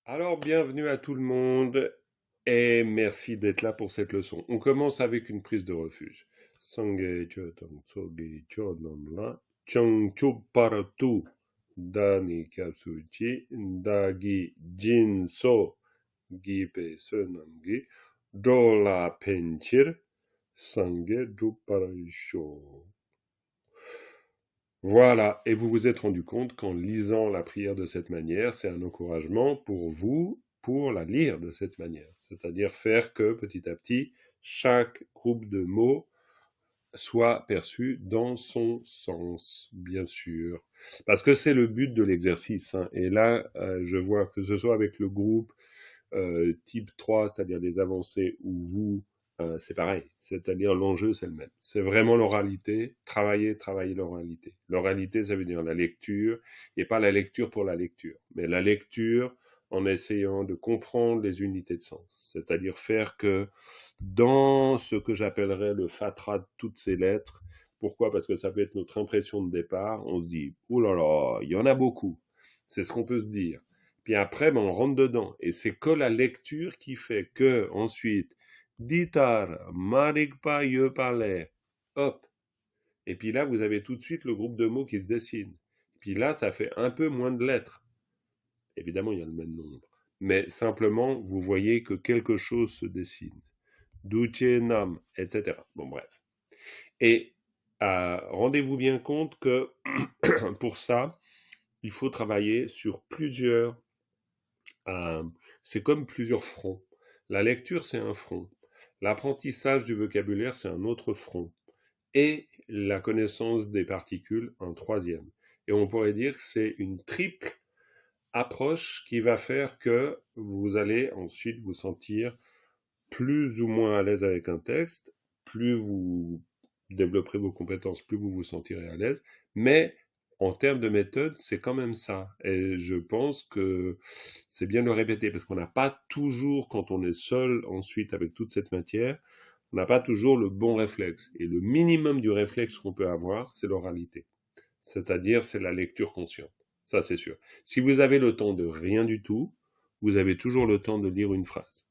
Alors, bienvenue à tout le monde et merci d'être là pour cette leçon. On commence avec une prise de refuge. Sangye choton tsoge chodon chongchuk paratu dani katsuchi dagi jinso gipe senamgi dola penchir sangye druparasho. Voilà, et vous vous êtes rendu compte qu'en lisant la prière de cette manière, c'est un encouragement pour vous pour la lire de cette manière. C'est-à-dire faire que petit à petit, chaque groupe de mots soit perçu dans son sens, bien sûr. Parce que c'est le but de l'exercice, hein. Et là, je vois que ce soit avec le groupe type 3, c'est-à-dire les avancées, ou vous, c'est pareil. C'est-à-dire l'enjeu, c'est le même. C'est vraiment l'oralité, travailler l'oralité. L'oralité, ça veut dire la lecture, et pas la lecture pour la lecture, mais la lecture en essayant de comprendre les unités de sens. C'est-à-dire faire que dans ce que j'appellerais le fatras de toutes ces lettres, pourquoi? Parce que ça peut être notre impression de départ, on se dit, oh là là, il y en a beaucoup. C'est ce qu'on peut se dire. Puis après, ben, on rentre dedans. Et c'est que la lecture qui fait que, ensuite, ditar, marigpa, ye palais, hop. Et puis là, vous avez tout de suite le groupe de mots qui se dessine. Puis là, ça fait un peu moins de lettres. Évidemment, il y a le même nombre. Mais simplement, vous voyez que quelque chose se dessine. Duce nam, etc. Bon, bref. Et rendez-vous bien compte que pour ça, il faut travailler sur plusieurs. C'est comme plusieurs fronts. La lecture, c'est un front. L'apprentissage du vocabulaire, c'est un autre front. Et la connaissance des particules, un troisième. Et on pourrait dire que c'est une triple approche qui va faire que vous allez ensuite vous sentir plus ou moins à l'aise avec un texte, plus vous développerez vos compétences, plus vous vous sentirez à l'aise. Mais en termes de méthode, c'est quand même ça. Et je pense que c'est bien de le répéter, parce qu'on n'a pas toujours, quand on est seul ensuite avec toute cette matière, on n'a pas toujours le bon réflexe. Et le minimum du réflexe qu'on peut avoir, c'est l'oralité. C'est-à-dire, c'est la lecture consciente. Ça, c'est sûr. Si vous avez le temps de rien du tout, vous avez toujours le temps de lire une phrase.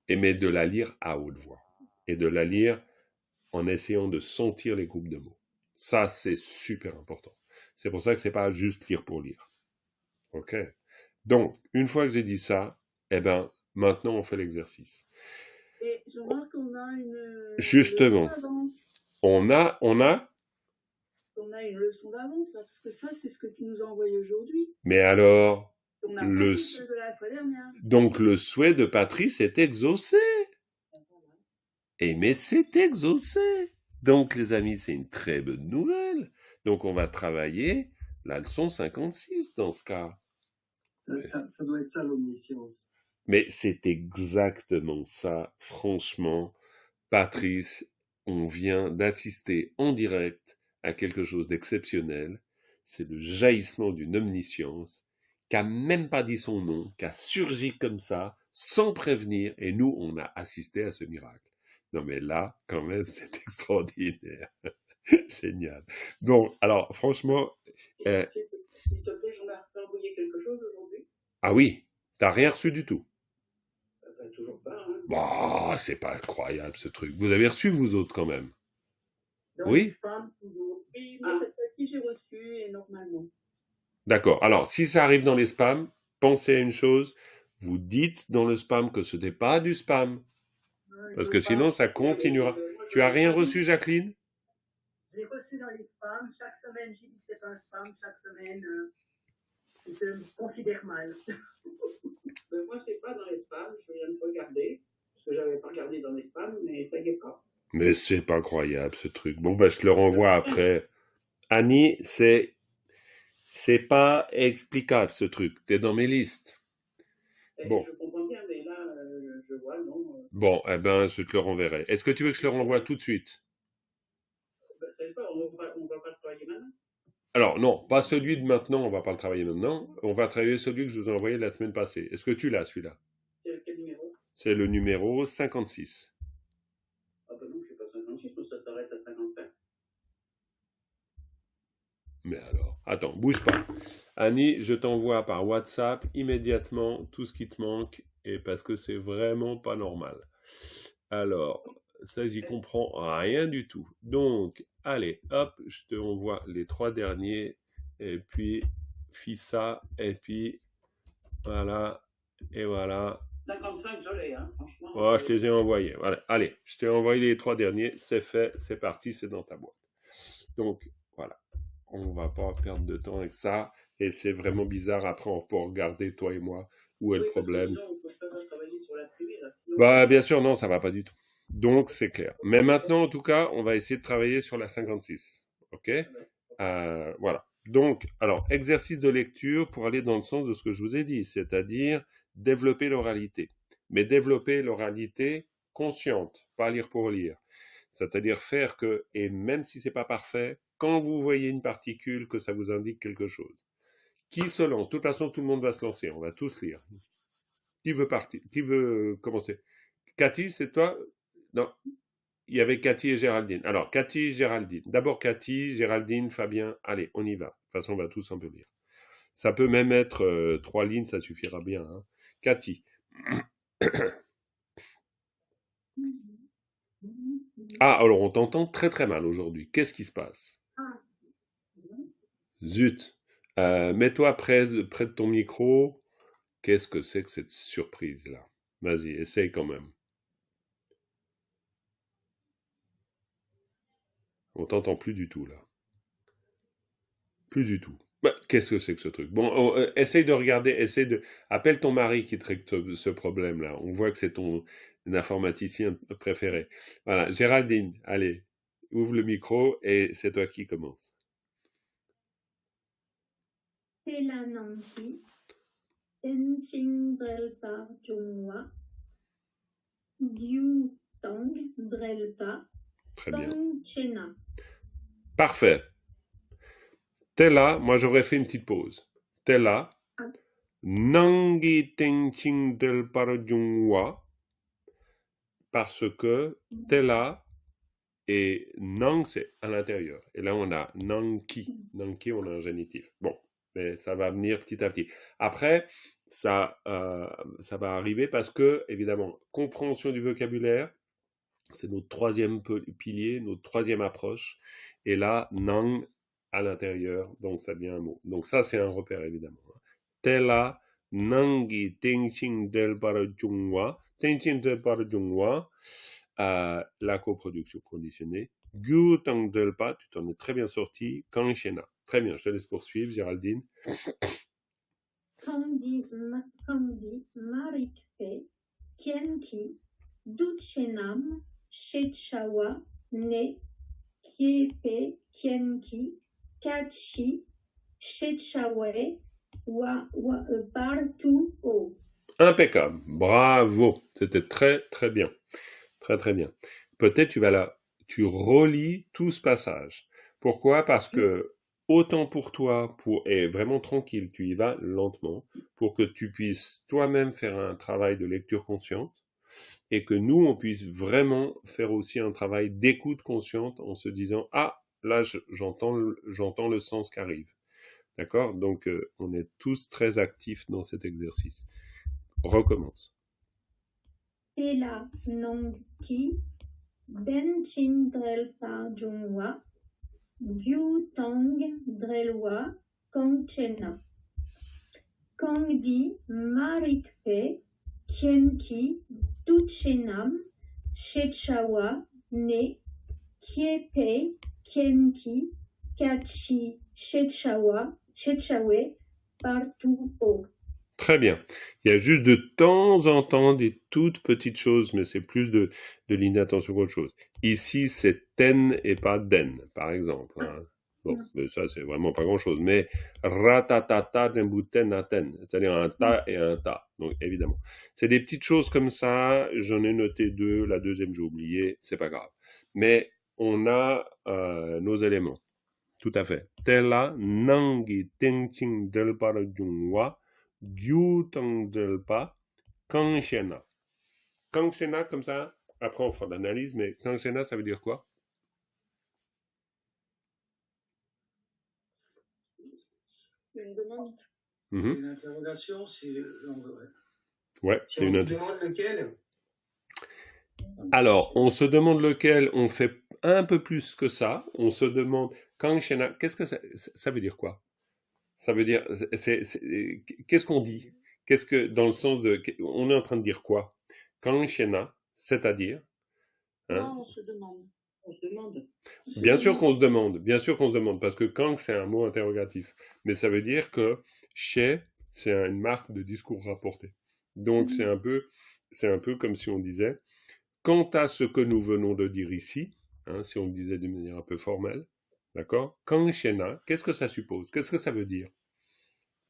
Mais de la lire à haute voix. Et de la lire en essayant de sentir les groupes de mots. Ça, c'est super important. C'est pour ça que c'est pas juste lire pour lire. OK? Donc, une fois que j'ai dit ça, eh ben, maintenant on fait l'exercice. Et je remarque qu'on a une leçon Justement, d'avance. on a, On a une leçon d'avance là, parce que ça, c'est ce que tu nous as envoyé aujourd'hui. mais alors, On n'a pas le, fait celle de la fois dernière. donc le souhait de Patrice est exaucé. Et mais c'est exaucé. Donc les amis, c'est une très bonne nouvelle. Donc on va travailler la leçon 56 dans ce cas. Ça doit être ça l'omniscience. Mais c'est exactement ça, franchement. Patrice, on vient d'assister en direct à quelque chose d'exceptionnel. C'est le jaillissement d'une omniscience qui a même pas dit son nom, qui a surgi comme ça, sans prévenir, et nous, on a assisté à ce miracle. Non mais là, quand même, c'est extraordinaire. Génial. Bon, alors, franchement, euh, S'il te plaît, j'en ai envoyé quelque chose aujourd'hui. ah oui, t'as rien reçu du tout. Toujours pas. Hein. Bah, c'est pas incroyable ce truc. Vous avez reçu vous autres quand même. Dans Oui? les spams, toujours. Oui, moi, cette fois-ci, j'ai reçu et normalement. D'accord. Alors, si ça arrive dans les spams, pensez à une chose. Vous dites dans le spam que ce n'est pas du spam. Parce que sinon, ça continuera. Tu as rien reçu, Jacqueline? Je l'ai reçu dans les spams. Chaque semaine, j'ai dit que c'est un spam. Chaque semaine, je me considère mal. Ben moi, c'est pas dans les spams. Je viens de regarder. Parce que j'avais pas regardé dans les spams, mais ça y est pas. Mais c'est pas croyable, ce truc. Bon, ben, je te le renvoie après. Annie, c'est pas explicable, ce truc. T'es dans mes listes. Bon. Je comprends bien, mais là, je vois, non. Bon, eh ben, je te le renverrai. Est-ce que tu veux que je te le renvoie tout de suite? Ben, ça y est pas, on va pas travailler maintenant. Alors, non, pas celui de maintenant, on va pas le travailler maintenant. On va travailler celui que je vous ai envoyé la semaine passée. Est-ce que tu l'as, celui-là? C'est quel numéro? C'est le numéro 56. Ah ben non, je suis pas 56, mais ça s'arrête à 55. Mais alors, attends, bouge pas. Annie, je t'envoie par WhatsApp immédiatement tout ce qui te manque, et parce que c'est vraiment pas normal. Alors, ça, j'y comprends rien du tout. Donc, allez, hop, je te envoie les 3 derniers, et puis, Fissa, et puis, voilà, et voilà. 55, je l'ai, hein, franchement. Oh, je te les ai envoyés. Voilà. Allez, je t'ai envoyé les 3 derniers, c'est fait, c'est parti, c'est dans ta boîte. Donc, voilà. On va pas perdre de temps avec ça, et c'est vraiment bizarre, après on peut regarder, toi et moi, où est le problème. Sinon, on peut pas travailler sur la privée, là. Sinon, Bah, bien sûr, non, ça va pas du tout. Donc, c'est clair. Mais maintenant, en tout cas, on va essayer de travailler sur la 56. OK? Voilà. Donc, alors, exercice de lecture pour aller dans le sens de ce que je vous ai dit, c'est-à-dire développer l'oralité. Mais développer l'oralité consciente, pas lire pour lire. C'est-à-dire faire que, et même si c'est pas parfait, quand vous voyez une particule, que ça vous indique quelque chose. Qui se lance? De toute façon, tout le monde va se lancer, on va tous lire. Qui veut partir? Qui veut commencer? Cathy, c'est toi? Non, il y avait Cathy et Géraldine. Alors, Cathy, Géraldine. D'abord Cathy, Géraldine, Fabien. Allez, on y va. De toute façon, on va tous un peu lire. Ça peut même être 3 lignes, ça suffira bien. Hein. Cathy. Ah, alors on t'entend très très mal aujourd'hui. Qu'est-ce qui se passe? Zut. Mets-toi près de ton micro. Qu'est-ce que c'est que cette surprise-là? Vas-y, essaye quand même. On t'entend plus du tout, là. Plus du tout. Bah, qu'est-ce que c'est que ce truc? Bon, essaye de regarder, appelle ton mari qui traite ce problème-là. On voit que c'est ton informaticien préféré. Voilà, Géraldine, allez, ouvre le micro et c'est toi qui commence. Telananki, Tenchindrelpa Jongwa, Gyutang Drelpa, Très bien. Tongchena. Parfait. Tela, moi j'aurais fait une petite pause. Tela, Nangi Tenching del Parajungwa, parce que Tela et Nang, c'est à l'intérieur. Et là, on a Nangki. Nangki, on a un génitif. Bon, mais ça va venir petit à petit. Après, ça va arriver parce que, évidemment, compréhension du vocabulaire, c'est notre 3e pilier, notre 3e approche. Et là, Nang à l'intérieur, donc ça devient un mot. Donc ça, c'est un repère, évidemment. Tela, Nangi, Tengching del Parajungwa. Tengching del Parajungwa, la coproduction conditionnée. Gyutang Delpa, tu t'en es très bien sorti. Kanshena. Très bien, je te laisse poursuivre, Géraldine. Kandi Marikpe, Kienki, Duchenam, Shechawa, Ne, Kiepe, Kienki, Kachi, Shechawe, Partout O. Impeccable, bravo, c'était très très bien, très très bien. Peut-être tu relis tout ce passage. Pourquoi? Parce que autant pour toi, et vraiment tranquille, tu y vas lentement, pour que tu puisses toi-même faire un travail de lecture consciente, et que nous, on puisse vraiment faire aussi un travail d'écoute consciente en se disant, ah, là, j'entends le sens qui arrive. D'accord? Donc, on est tous très actifs dans cet exercice. Recommence. Tela Nongki, Denchin Drelpa Jungwa, Gyutang Drelwa, Kangchena. Kangdi Marikpe, Kienki, Duchenam, Shechawa, Ne, Kiepe, Kienki, Kachi, Shechawe, Partout O. Très bien. Il y a juste de temps en temps des toutes petites choses, mais c'est plus de l'inattention qu'autre chose. Ici, c'est ten et pas den, par exemple. Hein. Bon, mais ça, c'est vraiment pas grand-chose. Mais ratatata dembuten aten, c'est-à-dire un ta et un ta. Donc, évidemment. C'est des petites choses comme ça. J'en ai noté 2. La deuxième, j'ai oublié. C'est pas grave. Mais on a nos éléments. Tout à fait. Tela nangi tenching del parajungwa. Gyutang Delpa, Kanshena. Kanshena, comme ça, après on fera l'analyse, mais Kanshena, ça veut dire quoi? Une demande. C'est Mhm. une interrogation, c'est Ouais, c'est On une se demande lequel. Alors, on se demande lequel, on fait un peu plus que ça. On se demande, Kanshena, qu'est-ce que ça veut dire quoi? Ça veut dire, qu'est-ce qu'on dit? Qu'est-ce que, dans le sens de, on est en train de dire quoi? Kanshena, c'est-à-dire, hein? Non, on se demande. On se demande. Bien sûr qu'on se demande, parce que Kang, c'est un mot interrogatif. Mais ça veut dire que chez, c'est une marque de discours rapporté. Donc, c'est un peu comme si on disait, quant à ce que nous venons de dire ici, hein, si on le disait d'une manière un peu formelle, d'accord? Kanshena, qu'est-ce que ça suppose? Qu'est-ce que ça veut dire?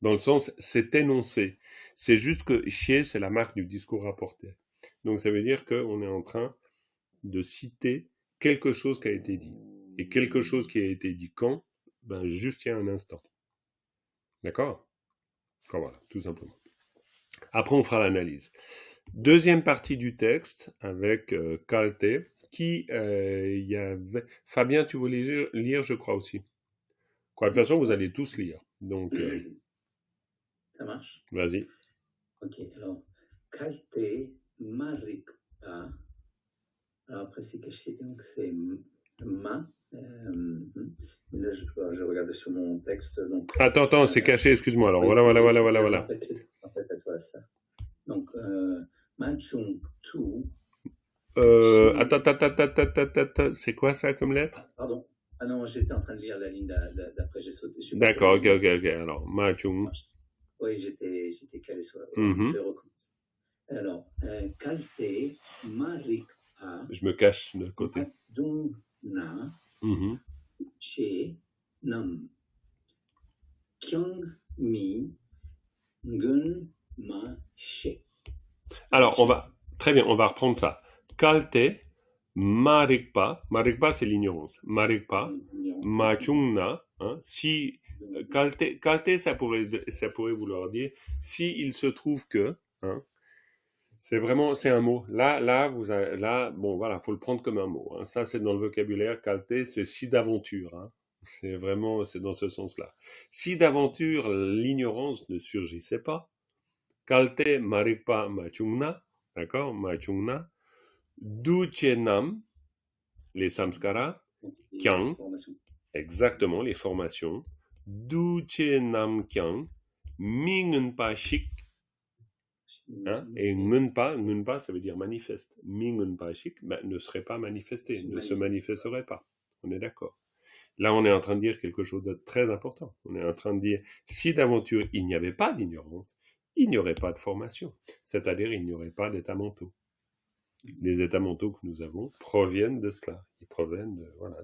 Dans le sens, c'est énoncé. C'est juste que chez, c'est la marque du discours rapporté. Donc, ça veut dire qu'on est en train de citer quelque chose qui a été dit. Et quelque chose qui a été dit quand? Ben, juste il y a un instant. D'accord? Voilà, tout simplement. Après, on fera l'analyse. Deuxième partie du texte avec Kalte, qui y avait... Fabien, tu voulais lire, je crois aussi. Quoi, de toute façon, vous allez tous lire. Donc, Ça marche? vas-y. Ok, alors, Kalte Marikpa. Alors après, c'est caché, donc c'est ma. Là, je regarde sur mon texte. Donc, Attends, c'est caché, excuse-moi. Alors, voilà. En fait, à toi, ça. Donc, Machung Tu. Attends, c'est quoi ça comme lettre? Pardon. Ah non, j'étais en train de lire la ligne d'après, j'ai sauté. D'accord, ok. Alors, Machung. Oui, j'étais calé sur la. Mhm. Je vais recommencer. Alors, Kalte Marikpa. Je me cache de côté. Majungna Mhm. Che Nam Kyung Mi Ngun Ma She. Alors, très bien, on va reprendre ça. Kalte, Marikpa, c'est l'ignorance. Marikpa, Machungna, hein, si, Kalte, ça pourrait vouloir dire, si il se trouve que, hein, c'est un mot. Là, bon, voilà, faut le prendre comme un mot. Hein. Ça, c'est dans le vocabulaire. Kalte, c'est si d'aventure. Hein. C'est dans ce sens-là. Si d'aventure, l'ignorance ne surgissait pas, Kalte, Marikpa, Machungna, d'accord, Machungna, Duchenam, les samskaras, Kyang, exactement, les formations, Duchenam Kyang, Mingunpa Shik, hein, et Ngunpa, ça veut dire manifeste. Mingunpa Shik, ne serait pas manifesté, ne se manifesterait pas. On est d'accord. Là, on est en train de dire quelque chose de très important. On est en train de dire, si d'aventure il n'y avait pas d'ignorance, il n'y aurait pas de formation. C'est-à-dire, il n'y aurait pas d'états mentaux. Les états mentaux que nous avons proviennent de cela. Ils proviennent de, voilà.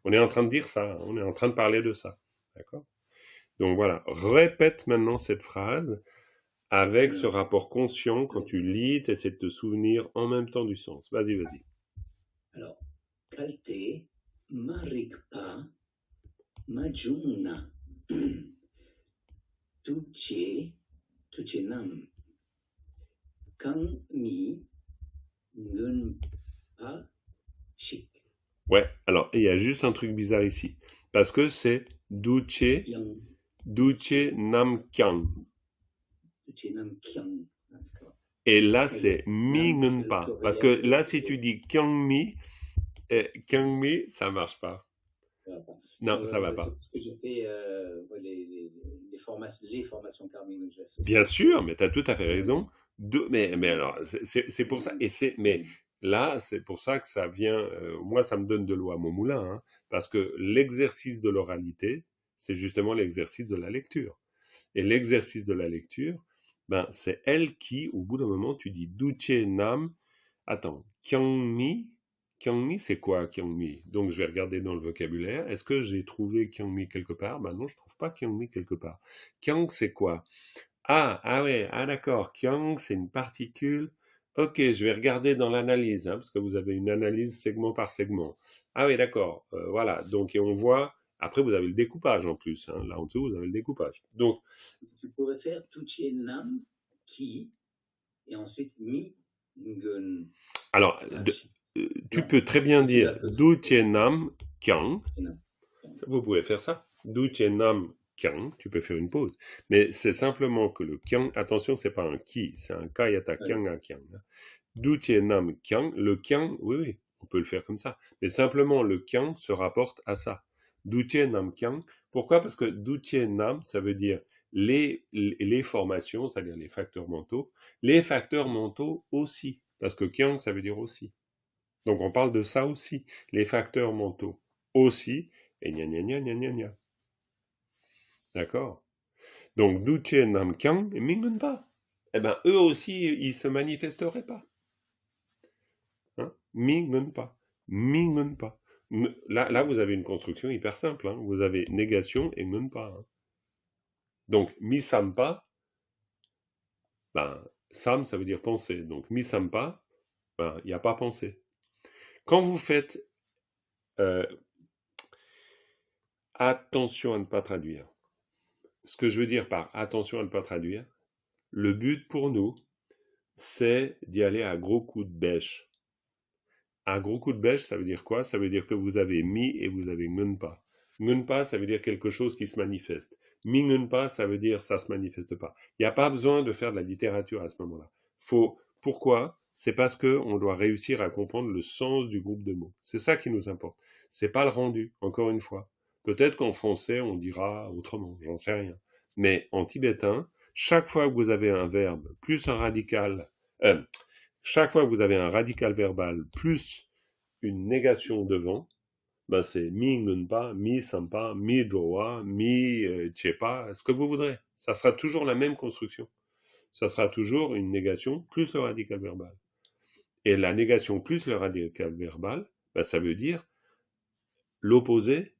On est en train de dire ça. On est en train de parler de ça. D'accord? Donc voilà. Répète maintenant cette phrase avec ce rapport conscient. Quand tu lis, tu essaies de te souvenir en même temps du sens. Vas-y. Alors, Kalte Marikpa Majungna Tuchenam Kang Mi Ngunpa Shik. Ouais, alors il y a juste un truc bizarre ici. Parce que c'est Duche Nam Kyang. Et là, c'est Mi Ngunpa. Parce que là, si tu dis Kyang Mi, ça marche pas. Non, ça va pas. C'est ce que j'ai fait, les formations karmiques. Bien sûr, mais tu as tout à fait raison. Mais alors, c'est pour ça. Mais là, c'est pour ça que ça vient. Moi, ça me donne de l'eau à mon moulin. Hein, parce que l'exercice de l'oralité, c'est justement l'exercice de la lecture. Et l'exercice de la lecture, ben, c'est elle qui, au bout d'un moment, tu dis Duche Nam. Attends, Kyangmi, c'est quoi Kyangmi? Donc je vais regarder dans le vocabulaire. Est-ce que j'ai trouvé Kyangmi quelque part? Ben non, je trouve pas Kyangmi quelque part. Kyang, c'est quoi? D'accord. Kyang, c'est une particule. Ok, je vais regarder dans l'analyse, hein, parce que vous avez une analyse segment par segment. Ah oui, d'accord. Voilà. Donc, et on voit. Après, vous avez le découpage en plus. Hein. Là en dessous, vous avez le découpage. Donc, tu pourrais faire Tuchenam Ki et ensuite Mi Ngun. Alors, tu peux très bien dire Duchenam Kyang. Vous pouvez faire ça. Duchenam kyang, tu peux faire une pause. Mais c'est simplement que le kyang, attention, c'est pas un ki, c'est un kayata kyang à kyang. Duche nam kyang, le kyang, oui, on peut le faire comme ça. Mais simplement, le kyang se rapporte à ça. Duche nam kyang. Pourquoi? Parce que duche nam, ça veut dire les formations, c'est-à-dire les facteurs mentaux. Les facteurs mentaux aussi. Parce que kyang, ça veut dire aussi. Donc on parle de ça aussi. Les facteurs mentaux aussi. Et gna gna gna gna gna gna. D'accord? Donc duche nam kyang, mingun pas. Eh ben, eux aussi, ils se manifesteraient pas. Hein? Mingun pas. Mingun pas. Là, vous avez une construction hyper simple. Hein? Vous avez négation et ngun pas. Hein? Donc, mi sampa, ben, sam, ça veut dire penser. Donc, mi sampa, ben, il n'y a pas pensée. Quand vous faites attention à ne pas traduire, ce que je veux dire par attention à ne pas traduire, le but pour nous, c'est d'y aller à gros coups de bêche. Un gros coup de bêche, ça veut dire quoi? Ça veut dire que vous avez mi et vous avez ngunpa. Ngunpa, ça veut dire quelque chose qui se manifeste. Mi ngunpa, ça veut dire ça se manifeste pas. Il n'y a pas besoin de faire de la littérature à ce moment-là. Pourquoi? C'est parce que on doit réussir à comprendre le sens du groupe de mots. C'est ça qui nous importe. C'est pas le rendu, encore une fois. Peut-être qu'en français, on dira autrement, j'en sais rien. Mais en tibétain, chaque fois que vous avez un verbe plus un radical, chaque fois que vous avez un radical verbal plus une négation devant, ben c'est mi ngunpa, mi sampa, mi joa, mi chepa, ce que vous voudrez. Ça sera toujours la même construction. Ça sera toujours une négation plus le radical verbal. Et la négation plus le radical verbal, ben ça veut dire l'opposé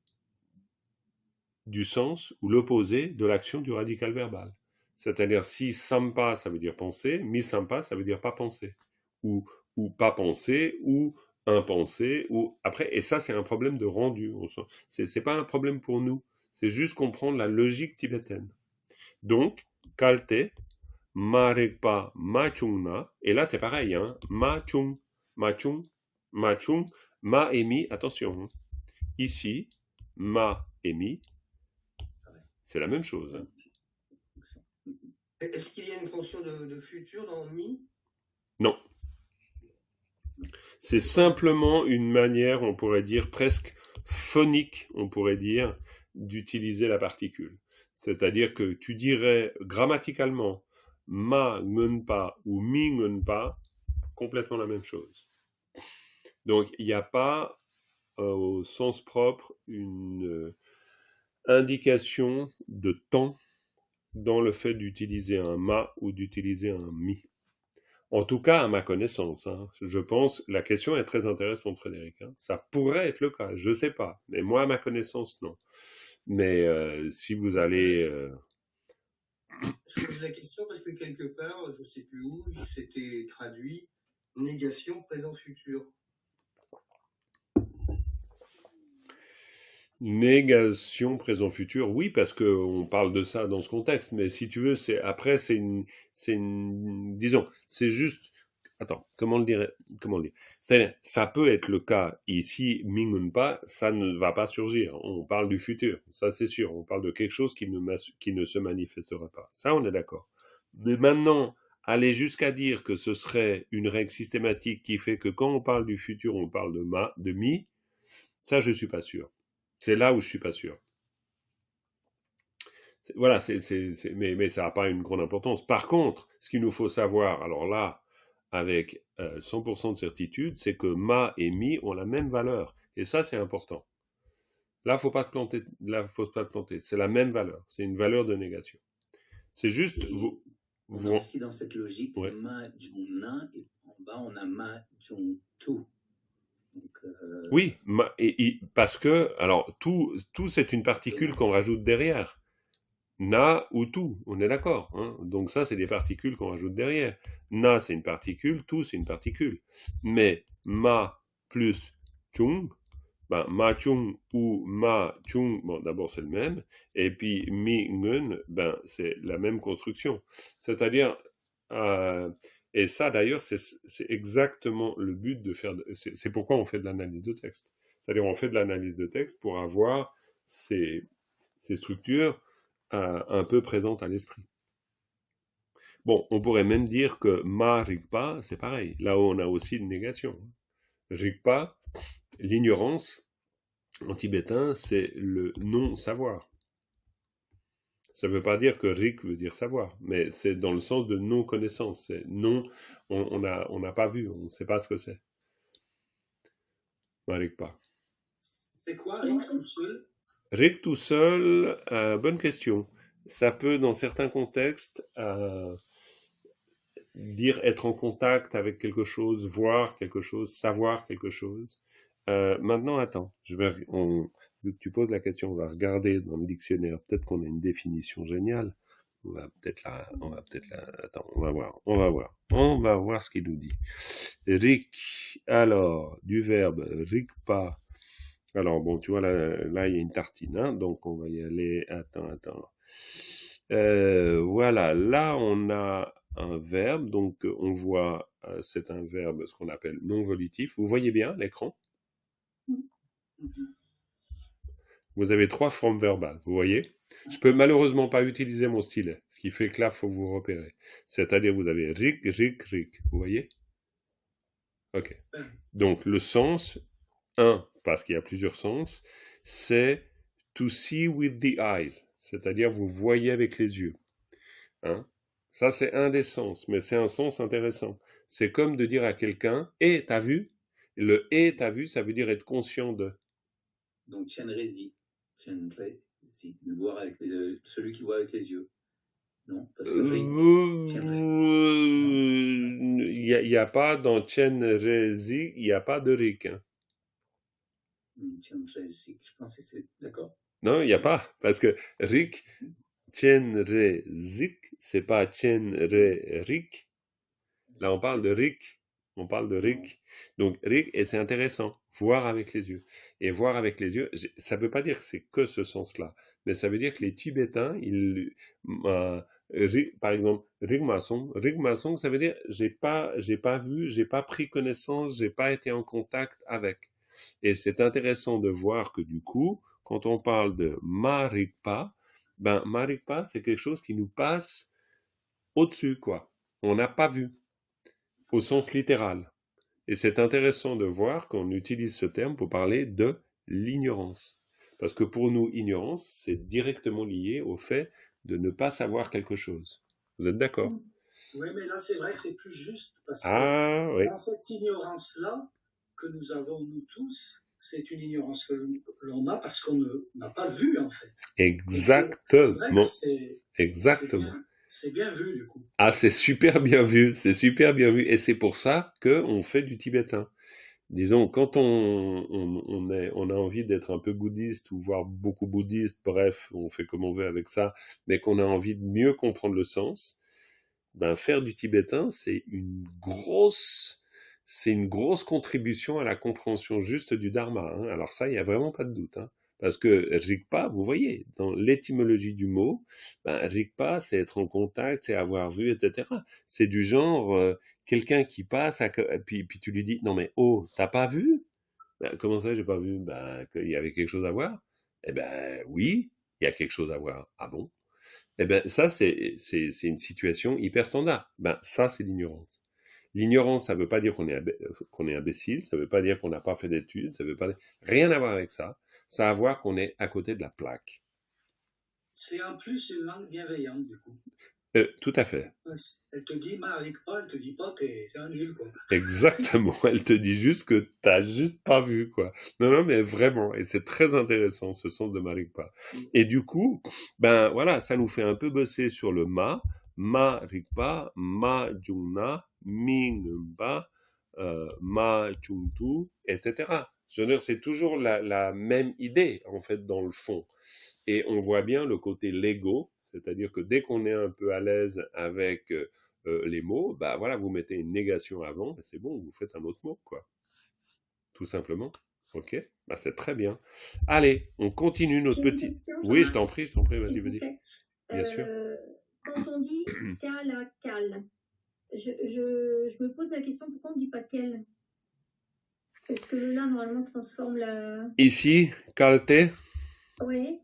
du sens ou l'opposé de l'action du radical verbal. C'est-à-dire si sampa, ça veut dire penser, mi sampa, ça veut dire pas penser. Ou pas penser, ou impensé, ou après, et ça c'est un problème de rendu. C'est pas un problème pour nous, c'est juste comprendre la logique tibétaine. Donc, kalte, marekpa machungna, et là c'est pareil, hein, machung, ma et mi, attention, hein. Ici, ma et mi, c'est la même chose. Hein. Est-ce qu'il y a une fonction de futur dans mi? Non. C'est simplement une manière, on pourrait dire, presque phonique, on pourrait dire, d'utiliser la particule. C'est-à-dire que tu dirais grammaticalement ma ngunpa ou mi ngunpa, complètement la même chose. Donc, il n'y a pas, au sens propre, une indication de temps dans le fait d'utiliser un ma ou d'utiliser un mi. En tout cas, à ma connaissance, hein, je pense, la question est très intéressante, Frédéric. Hein. Ça pourrait être le cas, je ne sais pas. Mais moi, à ma connaissance, non. Mais si vous allez... Je pose la question parce que quelque part, je ne sais plus où, c'était traduit négation présent-futur. Négation présent-futur, oui, parce qu'on parle de ça dans ce contexte, mais si tu veux, disons, c'est juste, attends, comment le dire? C'est-à-dire, ça peut être le cas ici, mingunpa, ça ne va pas surgir, on parle du futur, ça c'est sûr, on parle de quelque chose qui ne se manifestera pas, ça on est d'accord. Mais maintenant, aller jusqu'à dire que ce serait une règle systématique qui fait que quand on parle du futur, on parle de mi, ça je suis pas sûr. C'est là où je suis pas sûr. Voilà, mais ça n'a pas une grande importance. Par contre, ce qu'il nous faut savoir, alors là, avec 100% de certitude, c'est que ma et mi ont la même valeur. Et ça, c'est important. Là, faut pas se planter. Là, faut pas se planter. C'est la même valeur. C'est une valeur de négation. C'est juste... On a aussi dans cette logique, ouais. Ma jung-na, et en bas, on a ma jung-tu. Donc, oui, parce que, alors, tout c'est une particule qu'on rajoute derrière. Na ou tout, on est d'accord. Hein. Donc ça, c'est des particules qu'on rajoute derrière. Na, c'est une particule, tout, c'est une particule. Mais ma plus chung, ben, ma chung ou ma chung, bon, d'abord c'est le même. Et puis mi ngun, ben, c'est la même construction. C'est-à-dire... et ça, d'ailleurs, c'est exactement le but de faire... C'est pourquoi on fait de l'analyse de texte. C'est-à-dire, on fait de l'analyse de texte pour avoir ces structures un peu présente à l'esprit. Bon, on pourrait même dire que ma rigpa, c'est pareil. Là où on a aussi une négation. Rigpa, l'ignorance, en tibétain, c'est le non-savoir. Ça ne veut pas dire que rik veut dire savoir, mais c'est dans le sens de non-connaissance. C'est non, on n'a pas vu, on ne sait pas ce que c'est. Ma rigpa. C'est quoi, Rick, tout seul? Rik tout seul, bonne question. Ça peut, dans certains contextes, dire être en contact avec quelque chose, voir quelque chose, savoir quelque chose. Maintenant, attends, vu que tu poses la question, on va regarder dans le dictionnaire. Peut-être qu'on a une définition géniale. On va peut-être attends, on va voir ce qu'il nous dit. Rik, alors, du verbe rikpa. Alors, bon, tu vois, là, il y a une tartine, hein, donc on va y aller. Attends. Voilà, là, on a un verbe, donc on voit, c'est un verbe, ce qu'on appelle non volitif. Vous voyez bien l'écran? Vous avez 3 formes verbales, vous voyez? Je peux malheureusement pas utiliser mon stylet, ce qui fait que là, il faut vous repérer. C'est-à-dire, vous avez rik, vous voyez? Ok. Donc, le sens, parce qu'il y a plusieurs sens, c'est to see with the eyes, c'est-à-dire vous voyez avec les yeux. Hein? Ça, c'est un des sens, mais c'est un sens intéressant. C'est comme de dire à quelqu'un, « Et, t'as vu ?» Le « et, t'as vu », ça veut dire être conscient de. Donc, Chenrezi, voir avec celui qui voit avec les yeux. Non, parce que il n'y a pas dans Chenrezi, il n'y a pas de rik. Hein. Chenrezi, je pense que c'est d'accord. Non, il n'y a pas, parce que rik, Chenrezik, c'est pas Chenrerik. Là, on parle de rik. Donc, rik, et c'est intéressant, voir avec les yeux. Et voir avec les yeux, ça ne veut pas dire que c'est que ce sens-là, mais ça veut dire que les Tibétains, par exemple, rigmason, ça veut dire j'ai pas vu, j'ai pas pris connaissance, j'ai pas été en contact avec. Et c'est intéressant de voir que du coup, quand on parle de marikpa, marikpa, c'est quelque chose qui nous passe au-dessus, quoi. On n'a pas vu, au sens littéral. Et c'est intéressant de voir qu'on utilise ce terme pour parler de l'ignorance. Parce que pour nous, ignorance, c'est directement lié au fait de ne pas savoir quelque chose. Vous êtes d'accord? Oui, mais là, c'est vrai que c'est plus juste, parce que dans cette ignorance-là que nous avons, nous tous, c'est une ignorance que l'on a parce qu'on n'a pas vu, en fait. Exactement. C'est bien vu, du coup. Ah, c'est super bien vu. Et c'est pour ça qu'on fait du tibétain. Disons, quand on a envie d'être un peu bouddhiste ou voire beaucoup bouddhiste, bref, on fait comme on veut avec ça, mais qu'on a envie de mieux comprendre le sens, faire du tibétain, c'est une grosse contribution à la compréhension juste du dharma. Hein. Alors ça, il n'y a vraiment pas de doute. Hein. Parce que Rigpa, vous voyez, dans l'étymologie du mot, Rigpa, c'est être en contact, c'est avoir vu, etc. C'est du genre, quelqu'un qui passe, puis tu lui dis, non mais oh, t'as pas vu? Comment ça, j'ai pas vu? Qu'il y avait quelque chose à voir? Eh ben oui, il y a quelque chose à voir. Ah bon? Eh ben ça, c'est une situation hyper standard. Ça, c'est l'ignorance. L'ignorance, ça ne veut pas dire qu'on est imbécile, ça ne veut pas dire qu'on n'a pas fait d'études, ça veut pas dire... Rien à voir avec ça. Ça a à voir qu'on est à côté de la plaque. C'est en plus une langue bienveillante, du coup. Tout à fait. Elle te dit, Marikpa, elle te dit pas que c'est un nul, quoi. Exactement. Elle te dit juste que t'as juste pas vu, quoi. Non, mais vraiment. Et c'est très intéressant, ce sens de Marikpa. Et du coup, voilà, ça nous fait un peu bosser sur le ma rikpa, ma jungna, ming ba, ma jungtu, etc. Je veux dire, c'est toujours la même idée, en fait, dans le fond. Et on voit bien le côté Lego, c'est-à-dire que dès qu'on est un peu à l'aise avec les mots, voilà, vous mettez une négation avant, et c'est bon, vous faites un autre mot, quoi. Tout simplement. Ok, c'est très bien. Allez, on continue notre petit... Oui, je t'en prie, vas-y. Bien sûr. Quand on dit kala kal, je me pose la question, pourquoi on ne dit pas quel? Parce que le là, normalement, transforme la... Ici, kalte. Oui.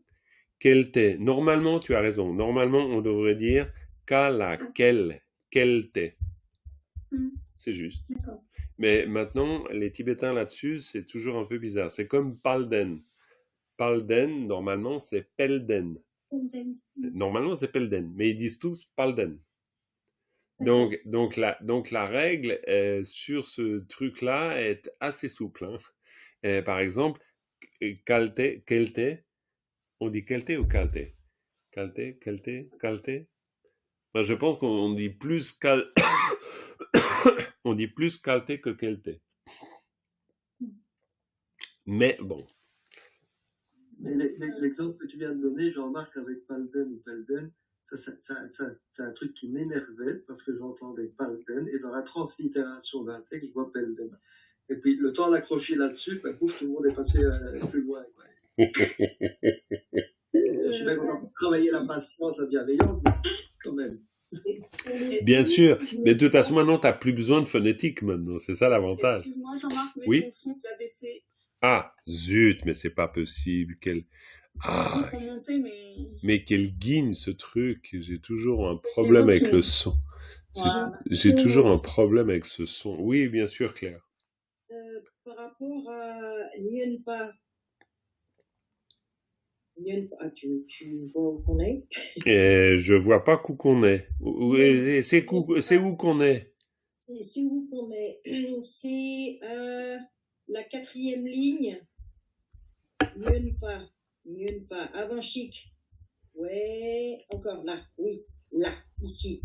Kelte. Normalement, tu as raison. Normalement, on devrait dire kalakel. Kelte. C'est juste. D'accord. Mais maintenant, les Tibétains là-dessus, c'est toujours un peu bizarre. C'est comme Palden. Palden, normalement, c'est Pelden. Normalement, c'est Pelden. Mais ils disent tous Palden. Donc la règle sur ce truc-là est assez souple. Hein. Par exemple, Kelte, on dit Kelte ou Kalte? Kalte? Moi, je pense qu'on dit plus on dit plus Kalte que Kelte. Mais bon. Mais l'exemple que tu viens de donner, Jean-Marc, avec Palden ou Pelden, c'est un truc qui m'énervait parce que j'entendais Palden et dans la translittération d'un texte, je vois Pelden. Et puis le temps d'accrocher là-dessus, ben, pouf, tout le monde est passé plus loin. Quoi. Je suis bien content pour travailler la patience, la bienveillance, mais quand même. Bien sûr, mais de toute façon, maintenant, tu n'as plus besoin de phonétique maintenant, c'est ça l'avantage. Excuse-moi, Jean-Marc, mais Oui. ton son, tu l'as baissé. Ah, zut, mais c'est pas possible. Ah, mais quel guigne ce truc. J'ai toujours un problème avec le son. Voilà. J'ai toujours un problème avec ce son. Oui, bien sûr, Claire. Par rapport à Nyunpa, tu vois où qu'on est? Je vois pas où qu'on est. C'est où qu'on est? C'est où qu'on est? C'est la 4e ligne. Nyunpa, avant chic. Ouais, encore là, oui, là, ici.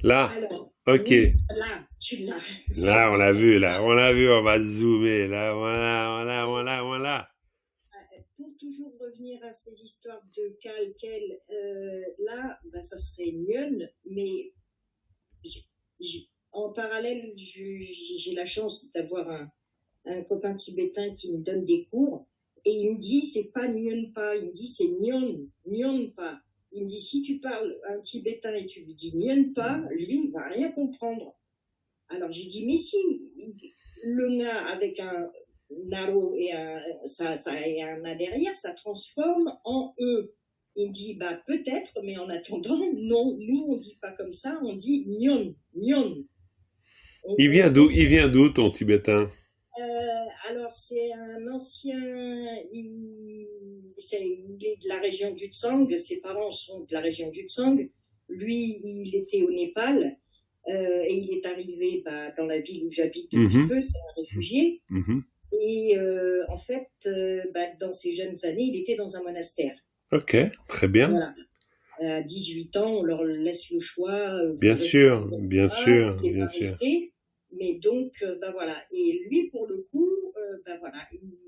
Là, alors, ok. Oui, là, tu l'as. Là, on l'a vu, on va zoomer. Là, voilà. Pour toujours revenir à ces histoires de quel, là, ben, ça serait Nyun, mais en parallèle, j'ai la chance d'avoir un copain tibétain qui me donne des cours, et il me dit, c'est pas Nyunpa, il me dit, c'est Nyunpa. Il me dit, si tu parles à un tibétain et tu lui dis Nyunpa, lui, il ne va rien comprendre. Alors, j'ai dit, mais si, le na avec un naro et un na derrière, ça transforme en e. Il me dit, bah, peut-être, mais en attendant, non, nous, on dit pas comme ça, on dit Nyon. Il vient d'où, ton tibétain? Alors, c'est un ancien, il est de la région du Tsang, ses parents sont de la région du Tsang. Lui, il était au Népal, et il est arrivé dans la ville où j'habite depuis peu, c'est un réfugié. Et en fait, dans ses jeunes années, il était dans un monastère. Ok, très bien. Voilà. À 18 ans, on leur laisse le choix. Bien sûr. Rester. Mais donc, voilà. Et lui, pour le coup, voilà.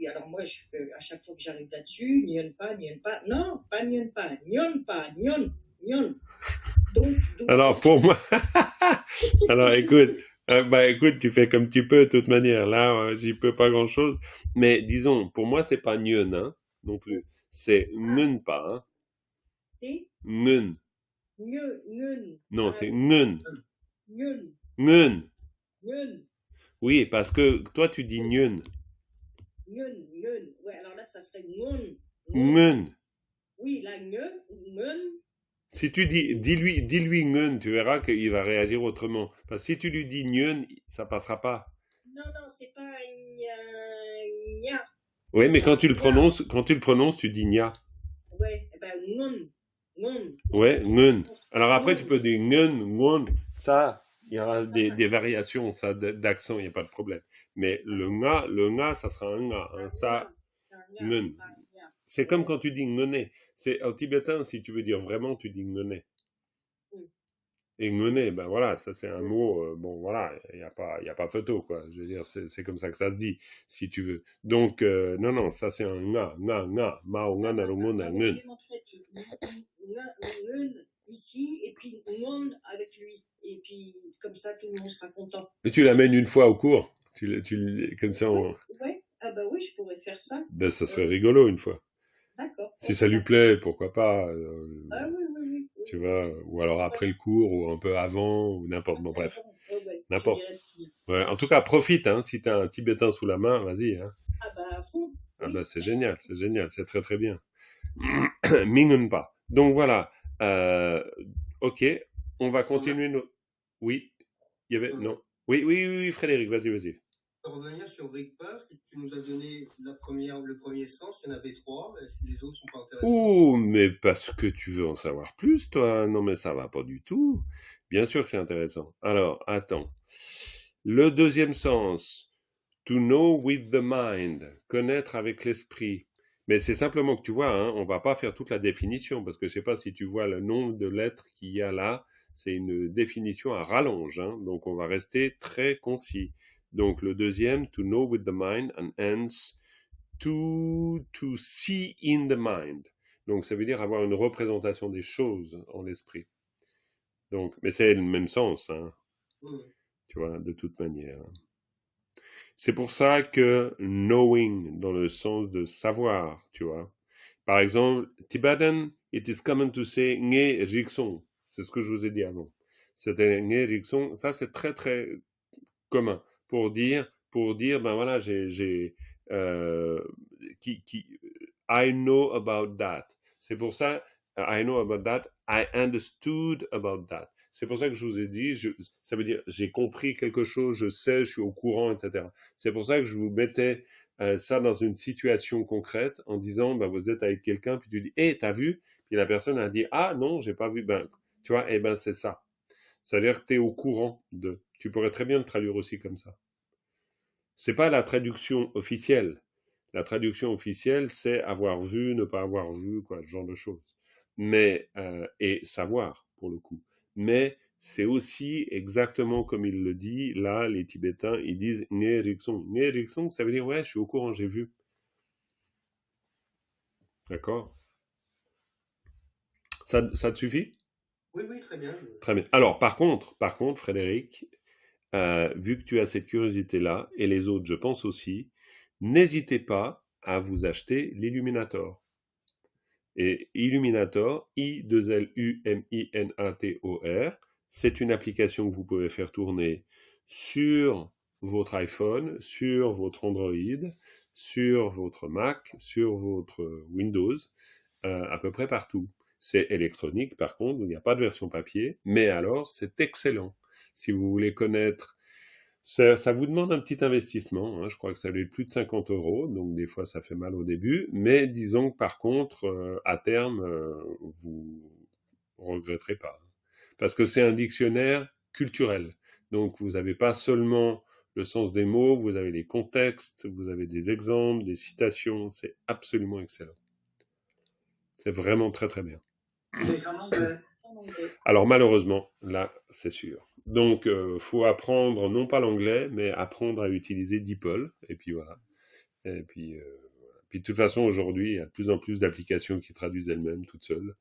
Alors moi, à chaque fois que j'arrive là-dessus, Nyunpa. Non, pas Nyunpa. Nyon. Donc, alors, pour moi... alors, écoute, tu fais comme tu peux, de toute manière. Là, j'y peux pas grand-chose. Mais disons, pour moi, c'est pas Nyun, hein, non plus. C'est Ngunpa, hein. C'est Ngun. Ngun. Non, c'est Ngun. Ngun. Oui, parce que toi, tu dis Nyun. Ngun. Ouais, alors là, ça serait Ngun. Ngun. Oui, là, Ngun. Si tu dis-lui Ngun, tu verras qu'il va réagir autrement. Parce que si tu lui dis Nyun, ça passera pas. Non, c'est pas Nya. Oui, mais quand tu le prononces, tu dis Nya. Ouais, Ngun. Ouais, Ngun. Alors après, tu peux dire Ngun. Ça, il y aura des variations, ça, d'accent, il n'y a pas de problème. Mais le nga, ça sera un nga. Hein, ça, Ngun. C'est comme quand tu dis Ngone. C'est au tibétain, si tu veux dire vraiment, tu dis Ngone. Et Ngone, ben voilà, ça c'est un mot, bon voilà, il n'y a pas photo, quoi. Je veux dire, c'est comme ça que ça se dit, si tu veux. Donc, non, ça c'est un nga, mao, nga, narongo, na, ngun. Ngun, ici, et puis ngun avec lui. Et puis, comme ça, tout le monde sera content. Et tu l'amènes une fois au cours, comme ça, Ouais. Ah bah oui, je pourrais faire ça. Ben, ça serait rigolo une fois. D'accord. Si ça lui plaît, pourquoi pas. Oui. Tu vois, ou alors après le cours, ou un peu avant, ou n'importe. Bon, bref. N'importe. Ouais, en tout cas, profite, hein. Si t'as un tibétain sous la main, vas-y, hein. Ah bah, à fond. Ah bah, c'est génial, c'est très très bien. Mingunpa. Donc voilà. Ok, on va continuer nos... Oui, il y avait... Non. Oui, Frédéric, vas-y. Pour revenir sur Rigpa, parce que tu nous as donné le premier sens, il y en avait 3, les autres sont pas intéressants. Ouh, mais parce que tu veux en savoir plus, toi. Non, mais ça va pas du tout. Bien sûr que c'est intéressant. Alors, attends. Le deuxième sens, to know with the mind, connaître avec l'esprit. Mais c'est simplement que tu vois, hein, on va pas faire toute la définition, parce que je sais pas si tu vois le nombre de lettres qu'il y a là, c'est une définition à rallonge, hein, donc on va rester très concis. Donc le deuxième, to know with the mind, and hence to see in the mind. Donc ça veut dire avoir une représentation des choses en l'esprit. Donc, mais c'est le même sens, hein, tu vois, de toute manière. C'est pour ça que knowing, dans le sens de savoir, tu vois. Par exemple, Tibetan, it is common to say nge riksong. C'est ce que je vous ai dit avant. C'était nge riksong. Ça, c'est très, très commun pour dire, ben voilà, I know about that. C'est pour ça, I know about that, I understood about that. C'est pour ça que je vous ai dit, ça veut dire j'ai compris quelque chose, je sais, je suis au courant, etc. C'est pour ça que je vous mettais ça dans une situation concrète en disant, ben, vous êtes avec quelqu'un, puis tu dis, t'as vu? Puis la personne a dit, ah non, j'ai pas vu. Ben, tu vois, ben c'est ça. C'est-à-dire que tu es au courant de. Tu pourrais très bien le traduire aussi comme ça. C'est pas la traduction officielle. La traduction officielle, c'est avoir vu, ne pas avoir vu, quoi, ce genre de choses. Mais, et savoir, pour le coup. Mais c'est aussi exactement comme il le dit, là, les Tibétains, ils disent « Nge Riksong ». « Nge Riksong », ça veut dire « ouais, je suis au courant, j'ai vu ». D'accord? Ça te suffit? Oui, très bien. Très bien. Alors, par contre, Frédéric, vu que tu as cette curiosité-là, et les autres, je pense aussi, n'hésitez pas à vous acheter l'Illuminator. Et Illuminator, I-2-L-U-M-I-N-A-T-O-R, c'est une application que vous pouvez faire tourner sur votre iPhone, sur votre Android, sur votre Mac, sur votre Windows, à peu près partout. C'est électronique, par contre, il n'y a pas de version papier, mais alors c'est excellent. Si vous voulez connaître, ça vous demande un petit investissement, hein, je crois que ça vaut plus de 50 €, donc des fois ça fait mal au début, mais disons que par contre, à terme, vous regretterez pas. Parce que c'est un dictionnaire culturel, donc vous n'avez pas seulement le sens des mots, vous avez les contextes, vous avez des exemples, des citations, c'est absolument excellent. C'est vraiment très très bien. C'est en anglais. Alors malheureusement, là, c'est sûr. Donc, faut apprendre, non pas l'anglais, mais apprendre à utiliser DeepL, et puis voilà. Et puis, de toute façon, aujourd'hui, il y a de plus en plus d'applications qui traduisent elles-mêmes, toutes seules.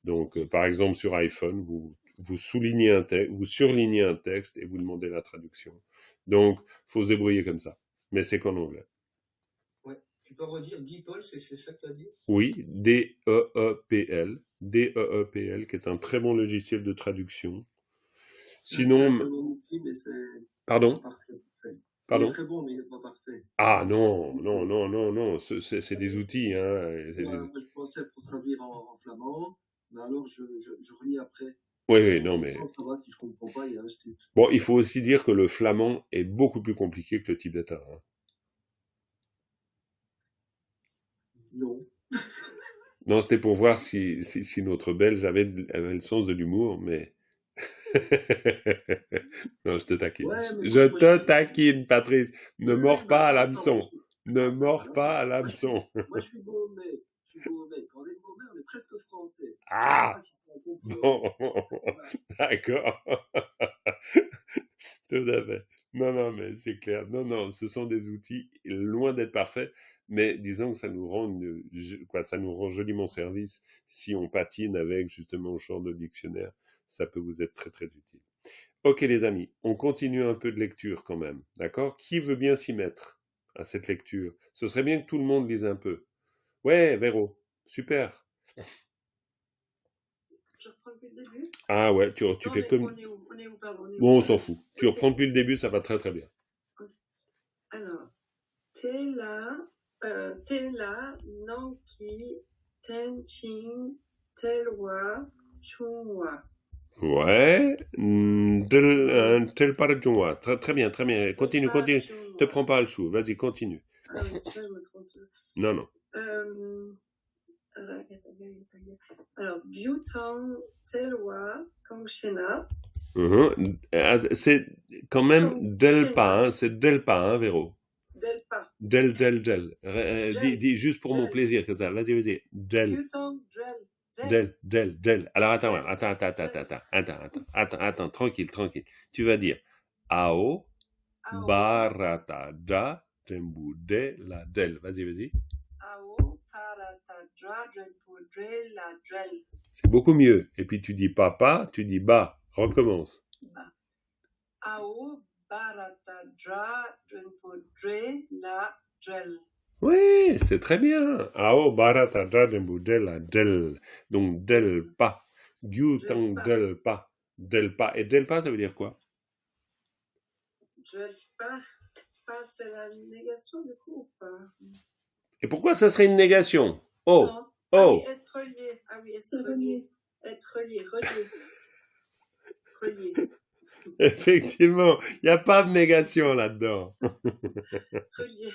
Donc, par exemple, sur iPhone, vous soulignez un texte, vous surlignez un texte, et vous demandez la traduction. Donc, faut se débrouiller comme ça. Mais c'est qu'en anglais. Tu peux redire DeepL, c'est ça que tu as dit? Oui, D-E-E-P-L. D-E-E-P-L, qui est un très bon logiciel de traduction. Sinon... C'est un très bon outil, mais c'est... Pardon? Pardon? Il est très bon, mais il n'est pas parfait. Ah non, c'est des outils. Hein, moi, je pensais pour traduire en flamand, mais alors je relis après. Oui, non, mais... Ça va, si je ne comprends pas, il y a un truc. Bon, il faut aussi dire que le flamand est beaucoup plus compliqué que le tibétain. Hein. Non. Non, c'était pour voir si notre Belge avait le sens de l'humour, mais... Non, je te taquine. Ouais, te taquine, Patrice. Ne mords pas à l'hameçon. Ne mords pas à l'hameçon. Moi, je suis Gaumais. Quand on est Gaumais, on est presque français. Ah bon, d'accord. Tout à fait. Non, mais c'est clair. Non, ce sont des outils loin d'être parfaits, mais disons que ça nous rend joliment service si on patine avec justement le genre de dictionnaire. Ça peut vous être très très utile. Ok les amis, on continue un peu de lecture quand même, d'accord? Qui veut bien s'y mettre à cette lecture? Ce serait bien que tout le monde lise un peu. Ouais, Véro, super. Je reprends depuis le début? Ah ouais, tu fais comme... On est où, pardon, Bon, on s'en fout. Tu reprends depuis le début, ça va très très bien. Alors, Tela Nanki ten, ching, telwa, chungwa. Ouais. Tel par Jungwa. Très, très bien, très bien. Continue, continue. Te prends pas le chou. Vas-y, continue. Ah, mais c'est pas, je me trompe. Non, non. Alors, Butang, Telwa, Kangshena. C'est quand même Kangshena. Delpa, hein, c'est Delpa, hein, Véro. Delpa. Del. Del. Dis juste pour mon Del. plaisir, comme ça. Vas-y, vas-y. Del. Butang, Drel. Del. Alors, attends, tranquille. Tu vas dire Ao, Ao. Barata, Ja, Tembu, De, La, Del. Vas-y. Ao, Parata, Dra, Drelpu, Drel, la, Drel. C'est beaucoup mieux. Et puis tu dis papa, tu dis ba. Recommence. Ba. Ao, Barata, Dra, Drelpu, Drel, la, Drel. Oui, c'est très bien. Ao, Barata, Ja, Tembu, De, La, Del. Donc, Delpa. Gyutang, Delpa. Delpa. Et Delpa, ça veut dire quoi? Drelpa. Pas, c'est la négation du coup ou pas? Et pourquoi ça serait une négation? Oh, Non. oh. Ah oui, être relié. Ah oui, C'est être relié. relié. Être relié, relié. Effectivement, il n'y a pas de négation là-dedans. Relié.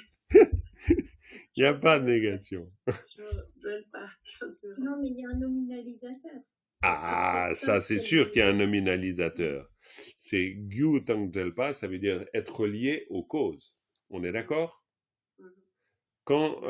Il n'y a pas de négation. Je ne duelle pas. Non, mais il y a un nominalisateur. Ah, ça c'est sûr qu'il y a un nominalisateur. C'est Gyutang Delpa, ça veut dire être lié aux causes. On est d'accord? Quand,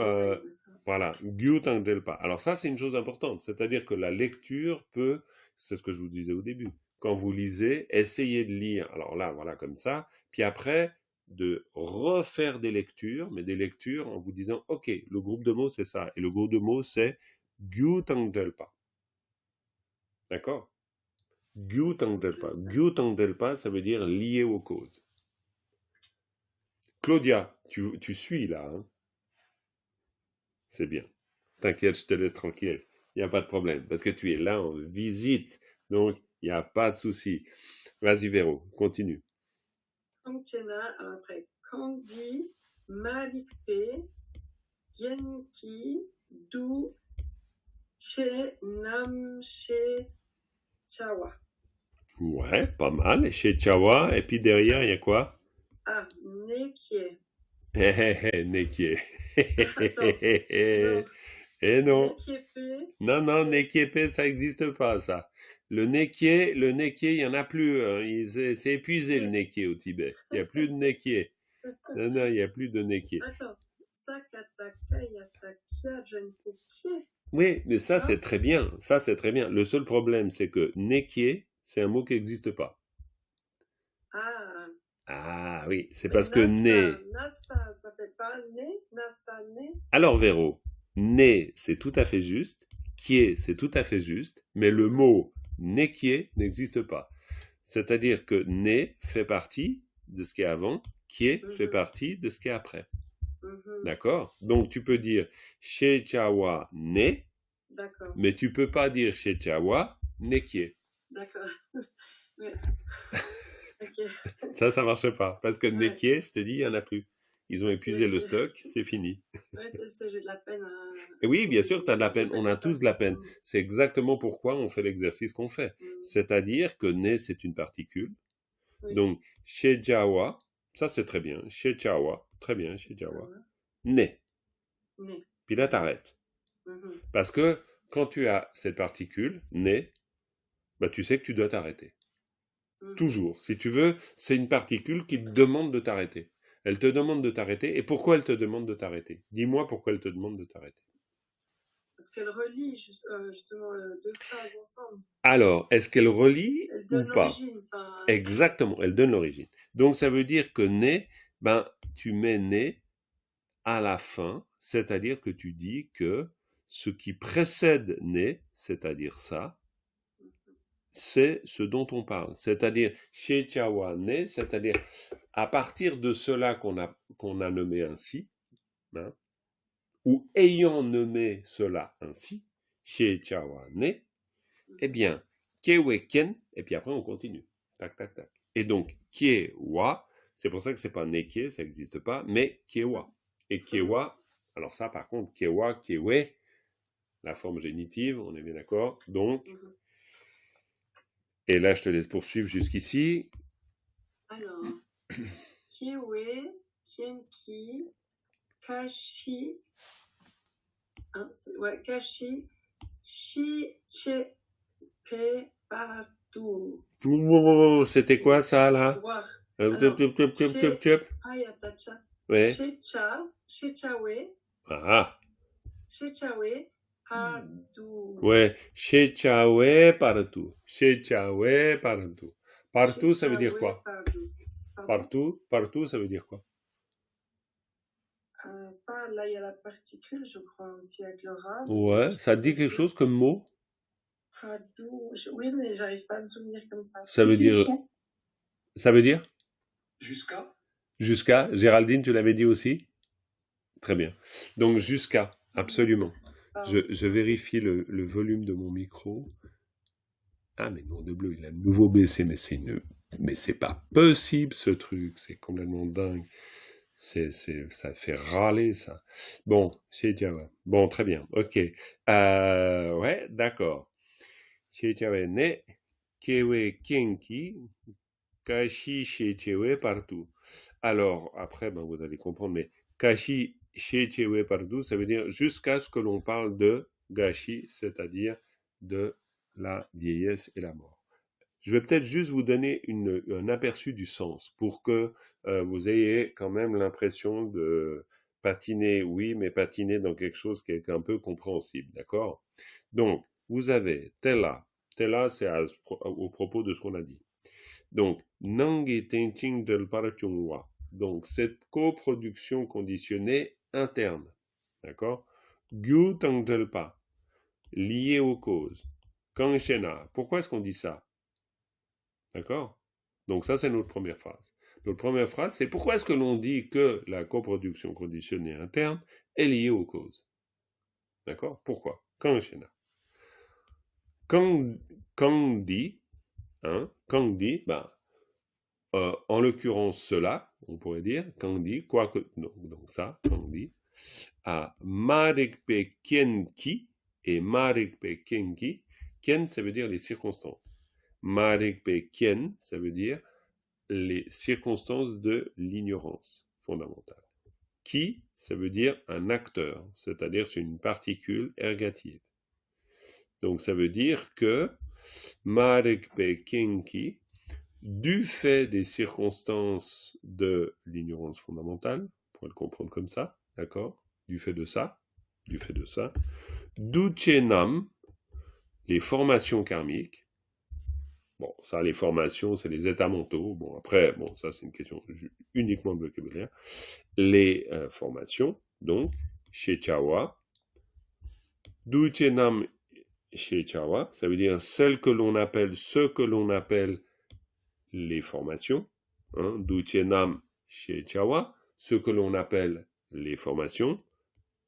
voilà, Gyutang Delpa. Alors ça c'est une chose importante, c'est-à-dire que la lecture peut, c'est ce que je vous disais au début, quand vous lisez, essayez de lire, alors là, voilà, comme ça, puis après, de refaire des lectures, mais des lectures en vous disant, ok, le groupe de mots c'est ça, et le groupe de mots c'est Gyutang Delpa. D'accord? Gyutang Delpa. Gyutang Delpa, ça veut dire lié aux causes. Claudia, tu suis là, hein? C'est bien. T'inquiète, je te laisse tranquille. Il n'y a pas de problème, parce que tu es là en visite, donc il n'y a pas de souci. Vas-y Véro, continue. Kangchena, après Kandi, Malikpe, Genki, Du, Che, Nam, Che, Chawa. Ouais, pas mal. Et chez Chawa, et puis derrière, il y a quoi? Ah, Nekie. Nekie. Attends, Et non. Nekiepe. Non, Nekiepe, ça n'existe pas, ça. Le Nekie, il n'y en a plus. C'est épuisé, le Nekie au Tibet. Il n'y a plus de Nekie. Non, il n'y a plus de Nekie. Attends, Sakataka, Yatakia, Jenpokie. Oui, mais ça, c'est très bien. Ça, c'est très bien. Le seul problème, c'est que Nekie, c'est un mot qui n'existe pas. Ah. Ah oui, c'est Mais parce que Nasa, né. Nasa, ça fait pas né, Nasa, né. Alors, Véro, né, c'est tout à fait juste. Kie, c'est tout à fait juste. Mais le mot nekie n'existe pas. C'est-à-dire que né fait partie de ce qui est avant, kie fait partie de ce qui est après. D'accord? Donc, tu peux dire chez Chawa né, D'accord. mais tu peux pas dire chez Chawa nekie. D'accord. Ouais. Ok. Ça marche pas. Parce que Ouais. nekie, je te dis, il n'y en a plus. Ils ont épuisé le stock, c'est fini. Ouais, c'est, j'ai de la peine. Et oui, bien sûr, tu as de la peine. On a tous de la peine. C'est exactement pourquoi on fait l'exercice qu'on fait. C'est-à-dire que né, c'est une particule. Oui. Donc, chez Jawa, ça c'est très bien. Chez Jawa, très bien, chez Jawa. Né. Né. Puis là, t'arrêtes. Parce que quand tu as cette particule, né, bah, tu sais que tu dois t'arrêter. Toujours. Si tu veux, c'est une particule qui te demande de t'arrêter. Elle te demande de t'arrêter. Et pourquoi elle te demande de t'arrêter? Dis-moi pourquoi elle te demande de t'arrêter. Parce qu'elle relie justement deux phrases ensemble. Alors, est-ce qu'elle relie Elle ou donne pas? l'origine. Exactement, elle donne l'origine. Donc, ça veut dire que né, ben, tu mets né à la fin, c'est-à-dire que tu dis que ce qui précède né, c'est-à-dire ça, c'est ce dont on parle. C'est-à-dire, chez Chawa né, c'est-à-dire à partir de cela qu'on a nommé ainsi, hein, ou ayant nommé cela ainsi, chez Chawa né, eh bien, Keweken, et puis après on continue. Tac, tac, tac. Et donc, Kiewa, c'est pour ça que c'est pas Nekie, ça n'existe pas, mais Kiewa. Et Kiewa, alors ça par contre, Kiewa, Kiewe, la forme génitive, on est bien d'accord. Donc, Mhm. et là, je te laisse poursuivre jusqu'ici. Alors, Kiwe, Kienki, Kashi, hein, ouais, Kashi, Shi, Che, Pe, Patu. C'était quoi ça là? Voir. Tup, Alors, tup, tup, tup, tup, tup. Ayatacha, Ouais. Shecha, Shechawe, Ah, Shechawe, Padu. ouais. Shechawe partout. Shechawe partout. Partout, ça veut dire Shechawe, quoi? Padu. Pardon? Partout, ça veut dire quoi? Là, il y a la particule, je crois, aussi avec le rat. Ouais, ça dit quelque chose comme mot? Padu. Oui, mais j'arrive pas à me souvenir comme ça. Ça veut dire. Ça veut dire? Jusqu'à. Jusqu'à. Géraldine, tu l'avais dit aussi? Très bien. Donc, jusqu'à. Absolument. Je vérifie le volume de mon micro. Ah, mais non, de bleu, il a de nouveau baissé, mais c'est pas possible, ce truc. C'est complètement dingue. Ça fait râler, ça. Bon, bon, très bien. Ok. Ouais, d'accord. Ne, kewe kenki, kashi shechewe partout. Alors, après, vous allez comprendre, mais kashi shechewe partout, ça veut dire jusqu'à ce que l'on parle de gashi, c'est-à-dire de la vieillesse et la mort. Je vais peut-être juste vous donner un aperçu du sens pour que vous ayez quand même l'impression de patiner, oui, mais patiner dans quelque chose qui est un peu compréhensible, d'accord? Donc, vous avez tela. Tela, c'est au propos de ce qu'on a dit. Donc, nangi tenching del parachungwa. Donc, cette coproduction conditionnée interne, d'accord? Gyu tangdelpa, lié aux causes. Kanshena. Pourquoi est-ce qu'on dit ça? D'accord? Donc ça, c'est notre première phrase. Notre première phrase, c'est pourquoi est-ce que l'on dit que la coproduction conditionnée interne est liée aux causes? D'accord? Pourquoi? Kanshena. Quand dit, en l'occurrence cela, on pourrait dire, quand dit, quoi que, non, donc ça, quand dit, à marikpe kienki, et marikpe kienki, kien, ça veut dire les circonstances. Marikpe kien, ça veut dire les circonstances de l'ignorance fondamentale. Ki, ça veut dire un acteur, c'est-à-dire c'est une particule ergative. Donc ça veut dire que marikpe kienki, du fait des circonstances de l'ignorance fondamentale, on pourrait le comprendre comme ça, d'accord? Du fait de ça, duchenam, les formations karmiques. Bon, ça, les formations, c'est les états mentaux. Bon, après, ça, c'est une question uniquement de vocabulaire. Les formations, donc, shechawa. Duchenam shechawa, ça veut dire ce que l'on appelle les formations. Duchenam shechawa, ce que l'on appelle les formations.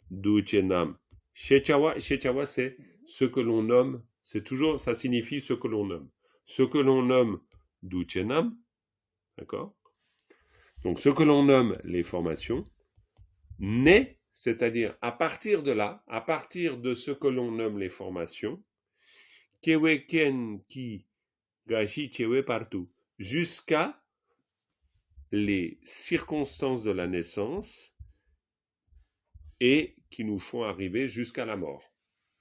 Duchenam shechawa. Shechawa, c'est ce que l'on nomme. C'est toujours, ça signifie ce que l'on nomme. Ce que l'on nomme duchenam, d'accord? Donc, ce que l'on nomme les formations, naît, c'est-à-dire à partir de là, à partir de ce que l'on nomme les formations, keweken ki gashi chewe partout, jusqu'à les circonstances de la naissance et qui nous font arriver jusqu'à la mort.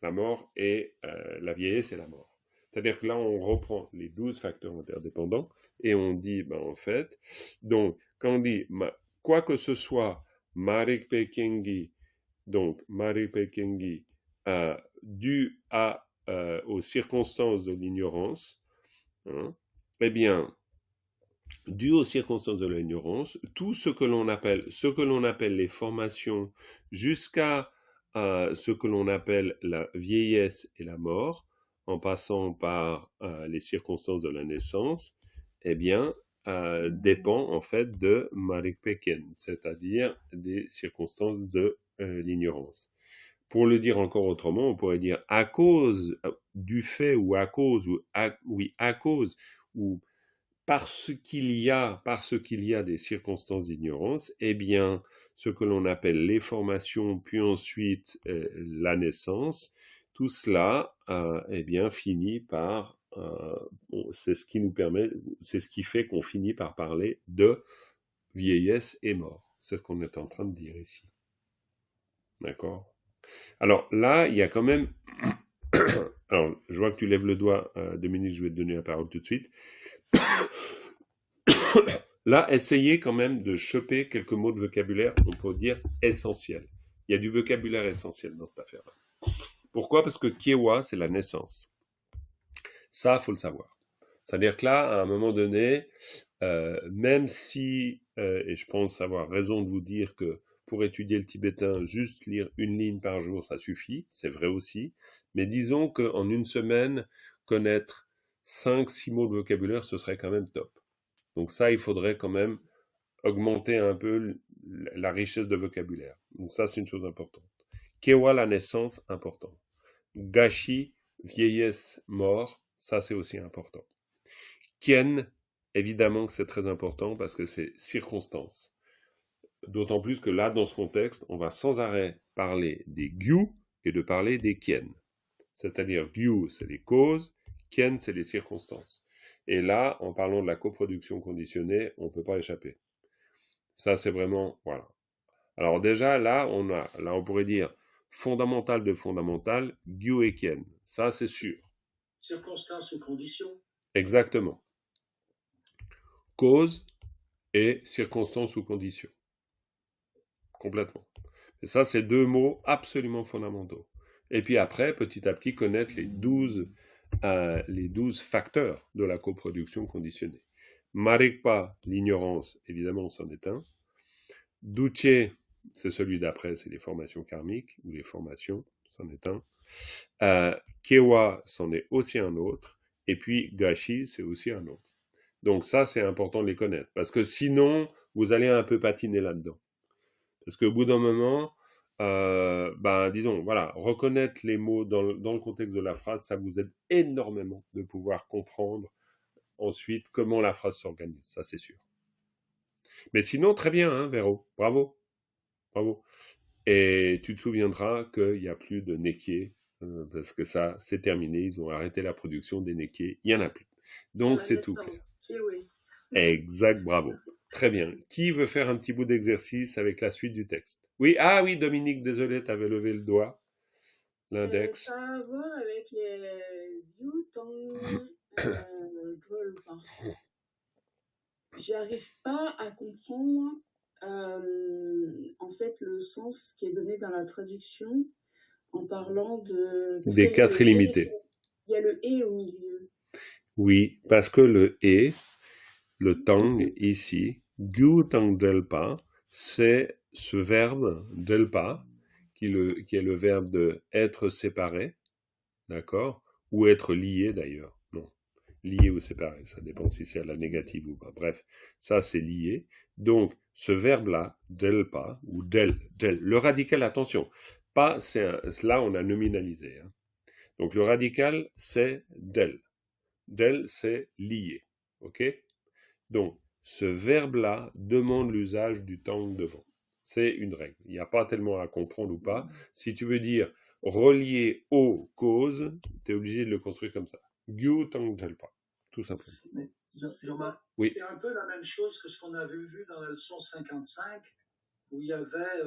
La mort et la vieillesse et la mort. C'est-à-dire que là, on reprend les 12 facteurs interdépendants et on dit, en fait, donc, quand on dit, quoi que ce soit, marikpe kengi, donc, marikpe kengi, dû aux circonstances de l'ignorance, eh bien, dû aux circonstances de l'ignorance, tout ce que l'on appelle les formations jusqu'à ce que l'on appelle la vieillesse et la mort, en passant par les circonstances de la naissance, eh bien, dépend en fait de marikpe ken, c'est-à-dire des circonstances de l'ignorance. Pour le dire encore autrement, on pourrait dire à cause du fait ou à cause ou parce qu'il y a des circonstances d'ignorance, eh bien, ce que l'on appelle les formations, puis ensuite la naissance, Tout cela, eh bien, finit par... c'est ce qui nous permet, c'est ce qui fait qu'on finit par parler de vieillesse et mort. C'est ce qu'on est en train de dire ici. D'accord? Alors là, il y a quand même... Alors, je vois que tu lèves le doigt, Dominique, je vais te donner la parole tout de suite. Là, essayez quand même de choper quelques mots de vocabulaire, on peut dire essentiels. Il y a du vocabulaire essentiel dans cette affaire-là. Pourquoi? Parce que Kiewa, c'est la naissance. Ça, il faut le savoir. C'est-à-dire que là, à un moment donné, même si, et je pense avoir raison de vous dire que pour étudier le tibétain, juste lire une ligne par jour, ça suffit, c'est vrai aussi, mais disons qu'en une semaine, connaître 5-6 mots de vocabulaire, ce serait quand même top. Donc ça, il faudrait quand même augmenter un peu la richesse de vocabulaire. Donc ça, c'est une chose importante. Kewa, la naissance, important. Gashi, vieillesse, mort, ça c'est aussi important. Kien, évidemment que c'est très important parce que c'est circonstance. D'autant plus que là, dans ce contexte, on va sans arrêt parler des gyu et de parler des kien. C'est-à-dire, gyu, c'est les causes, kien, c'est les circonstances. Et là, en parlant de la coproduction conditionnée, on ne peut pas échapper. Ça, c'est vraiment, voilà. Alors déjà, là, on pourrait dire fondamental de fondamental, gyu et kien. Ça, c'est sûr. Circonstances ou conditions. Exactement. Cause et circonstance ou condition. Complètement. Et ça, c'est deux mots absolument fondamentaux. Et puis après, petit à petit, connaître les 12 facteurs de la coproduction conditionnée. Marikpa, l'ignorance, évidemment, c'en est un. Duche, c'est celui d'après, c'est les formations karmiques, ou les formations, c'en est un. Kewa, c'en est aussi un autre. Et puis, Gashi, c'est aussi un autre. Donc ça, c'est important de les connaître. Parce que sinon, vous allez un peu patiner là-dedans. Parce qu'au bout d'un moment, disons, voilà, reconnaître les mots dans le contexte de la phrase, ça vous aide énormément de pouvoir comprendre ensuite comment la phrase s'organise, ça c'est sûr. Mais sinon, très bien, hein, Véro, bravo, bravo. Et tu te souviendras qu'il n'y a plus de Nekié, parce que ça, c'est terminé, ils ont arrêté la production des Nekié, il n'y en a plus. Donc c'est tout clair. Exact, bravo. Très bien. Qui veut faire un petit bout d'exercice avec la suite du texte? Oui, oui, Dominique, désolé, tu avais levé le doigt. L'index. Ça a à voir avec les Yutong Drolpa. J'arrive pas à comprendre en fait le sens qui est donné dans la traduction en parlant des quatre illimités. Il y a le « et » au milieu. Oui, parce que le « et », le tang ici, gyu tang delpa, c'est ce verbe delpa qui est le verbe de être séparé, d'accord, ou être lié d'ailleurs. Non, lié ou séparé, ça dépend si c'est à la négative ou pas. Bref, ça c'est lié. Donc ce verbe-là, delpa ou del, le radical, attention, pas là on a nominalisé. Hein. Donc le radical c'est del. Del c'est lié, ok? Donc, ce verbe-là demande l'usage du tang devant. C'est une règle. Il n'y a pas tellement à comprendre ou pas. Si tu veux dire relié aux causes, tu es obligé de le construire comme ça. Gyu tang delpa, tout simplement. Oui. C'est un peu la même chose que ce qu'on avait vu dans la leçon 55, où il y avait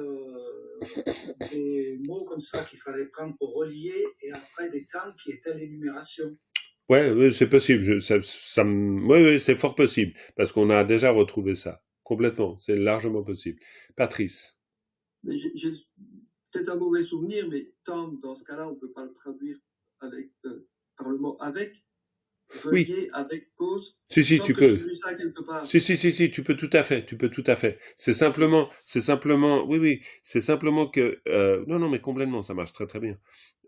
des mots comme ça qu'il fallait prendre pour relier, et après des tangs qui étaient l'énumération. Ouais, c'est possible. Oui, c'est fort possible. Parce qu'on a déjà retrouvé ça. Complètement. C'est largement possible. Patrice. Mais j'ai peut-être un mauvais souvenir, mais tant dans ce cas-là, on ne peut pas le traduire avec, par le mot avec. Relié oui. Avec cause. Si, tu peux. Ça quelque part. Si, tu peux tout à fait. C'est simplement, oui, c'est simplement que, non, mais complètement, ça marche très très bien.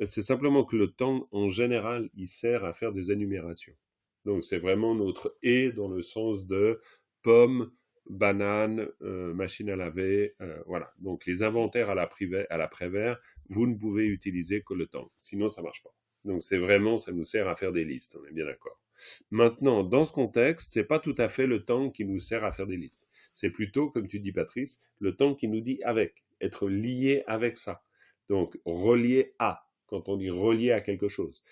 C'est simplement que le temps, en général, il sert à faire des énumérations. Donc, c'est vraiment notre « et » dans le sens de pomme, banane, machine à laver, voilà. Donc, les inventaires à l'après-vert, vous ne pouvez utiliser que le temps. Sinon, ça marche pas. Donc, c'est vraiment, ça nous sert à faire des listes, on est bien d'accord. Maintenant, dans ce contexte, c'est pas tout à fait le temps qui nous sert à faire des listes. C'est plutôt, comme tu dis, Patrice, le temps qui nous dit avec, être lié avec ça. Donc, relié à. quand on dit relié à quelque chose.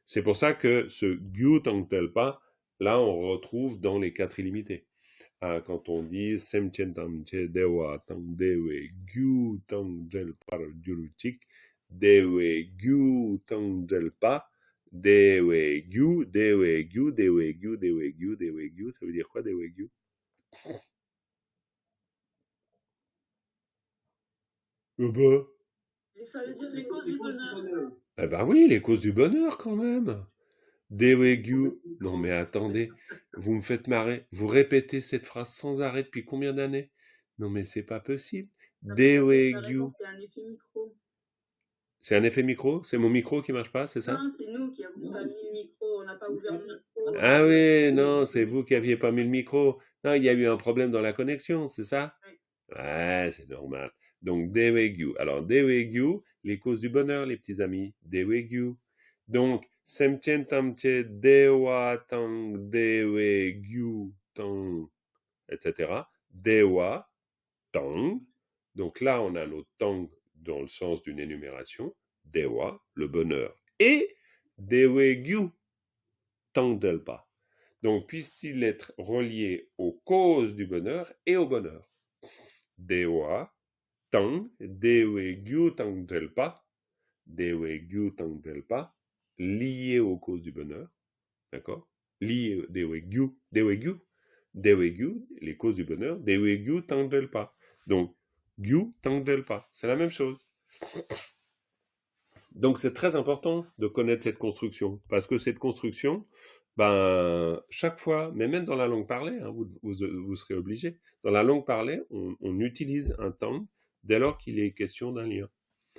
C'est pour ça que ce gyu tangdelpa, là on retrouve dans les 4 illimités. Quand on dit semchen tamche dewa tang dewe gyu tangdelpa juruchik, dewe gyu tangdelpa, dewe gyu, dewe gyu, dewe gyu, dewe gyu, dewe gyu, ça veut dire quoi dewe gyu? Et ça veut dire les causes du bonheur. Eh ben oui, les causes du bonheur quand même. Dewegyu. Non mais attendez, vous me faites marrer. Vous répétez cette phrase sans arrêt depuis combien d'années? Non mais c'est pas possible. Dewegyu. C'est un effet micro. C'est un effet micro? C'est mon micro qui marche pas, c'est ça? Non, c'est nous qui n'avons pas mis le micro, on n'a pas ouvert le micro. Ah oui, non, c'est vous qui aviez pas mis le micro. Non, il y a eu un problème dans la connexion, c'est ça? Oui. Ouais, c'est normal. Donc, Dewegyu. Alors, Dewegyu, les causes du bonheur, les petits amis. Dewegyu. Donc, Semchen Tamche Dewa Tang Dewegyu Tang, etc. Dewa Tang. Donc là, on a nos Tang dans le sens d'une énumération. Dewa, le bonheur. Et Dewegyu Tang Delpa. Donc, puisse-t-il être relié aux causes du bonheur et au bonheur. Dewa Tang, Dewegyu Tang Delpa, Dewegyu Tang Delpa, lié aux causes du bonheur, d'accord? Lié, Dewegyu, les causes du bonheur, Dewegyu Tang Delpa. Donc, Gyu Tang Delpa, c'est la même chose. Donc, c'est très important de connaître cette construction, parce que cette construction, chaque fois, mais même dans la langue parlée, hein, vous serez obligé, dans la langue parlée, on utilise un tang dès lors qu'il est question d'un lien.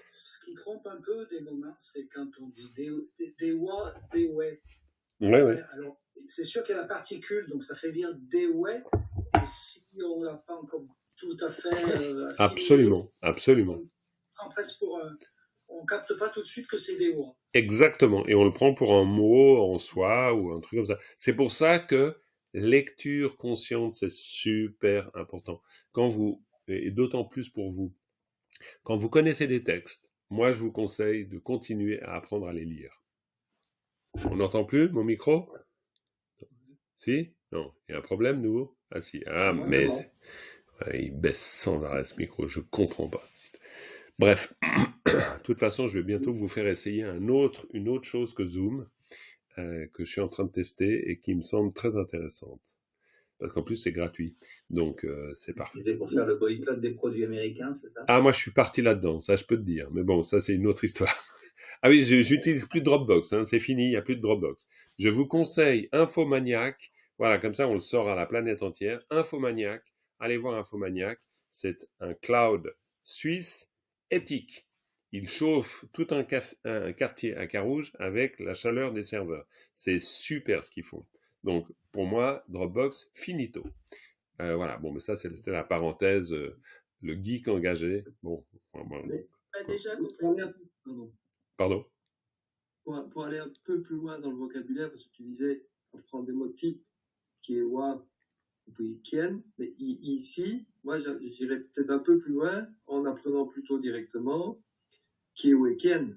Ce qui trompe un peu des moments, c'est quand on dit dewa, dewe. Ouais. Alors, c'est sûr qu'il y a la particule, donc ça fait dire dewe, et si on ne l'a pas encore tout à fait absolument. On prend presque pour on capte pas tout de suite que c'est dewa. Exactement, et on le prend pour un mot en soi ou un truc comme ça. C'est pour ça que lecture consciente, c'est super important. Et d'autant plus pour vous, quand vous connaissez des textes, moi je vous conseille de continuer à apprendre à les lire. On n'entend plus mon micro? Si? Non, il y a un problème nouveau? Ah si, mais bon. Il baisse sans arrêt ce micro, je comprends pas. Bref, de toute façon, je vais bientôt vous faire essayer une autre chose que Zoom, que je suis en train de tester et qui me semble très intéressante. Parce qu'en plus, c'est gratuit. Donc, c'est parfait. C'était pour faire le boycott des produits américains, c'est ça? Ah, moi, je suis parti là-dedans, ça, je peux te dire. Mais bon, ça, c'est une autre histoire. Ah oui, j'utilise plus de Dropbox, hein, c'est fini, il n'y a plus de Dropbox. Je vous conseille Infomaniac. Voilà, comme ça, on le sort à la planète entière. Infomaniac, allez voir Infomaniac. C'est un cloud suisse éthique. Il chauffe tout un quartier à Carouge avec la chaleur des serveurs. C'est super ce qu'ils font. Donc, pour moi, Dropbox, finito. Voilà, bon, mais ça, c'était la parenthèse, le geek engagé. Bon, déjà, pardon. Pour aller un peu plus loin dans le vocabulaire, parce que tu disais, on prend des mots types, kiewa, puis kien, mais ici, moi, j'irais peut-être un peu plus loin en apprenant plutôt directement kiewekien.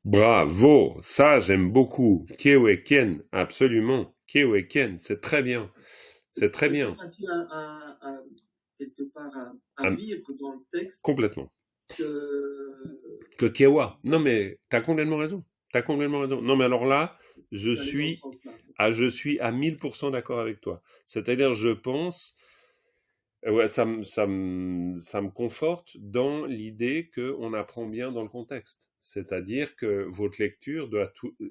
Bravo, ça j'aime beaucoup. Kiewekien, absolument. Kiewekien, c'est très bien. C'est très bien. C'est plus facile à quelque part à vivre dans le texte. Complètement. Que Kiewa. Non mais t'as complètement raison. Non mais alors là, je suis à 1000% d'accord avec toi. C'est-à-dire, je pense, ouais, ça me conforte dans l'idée qu'on apprend bien dans le contexte. C'est-à-dire que votre lecture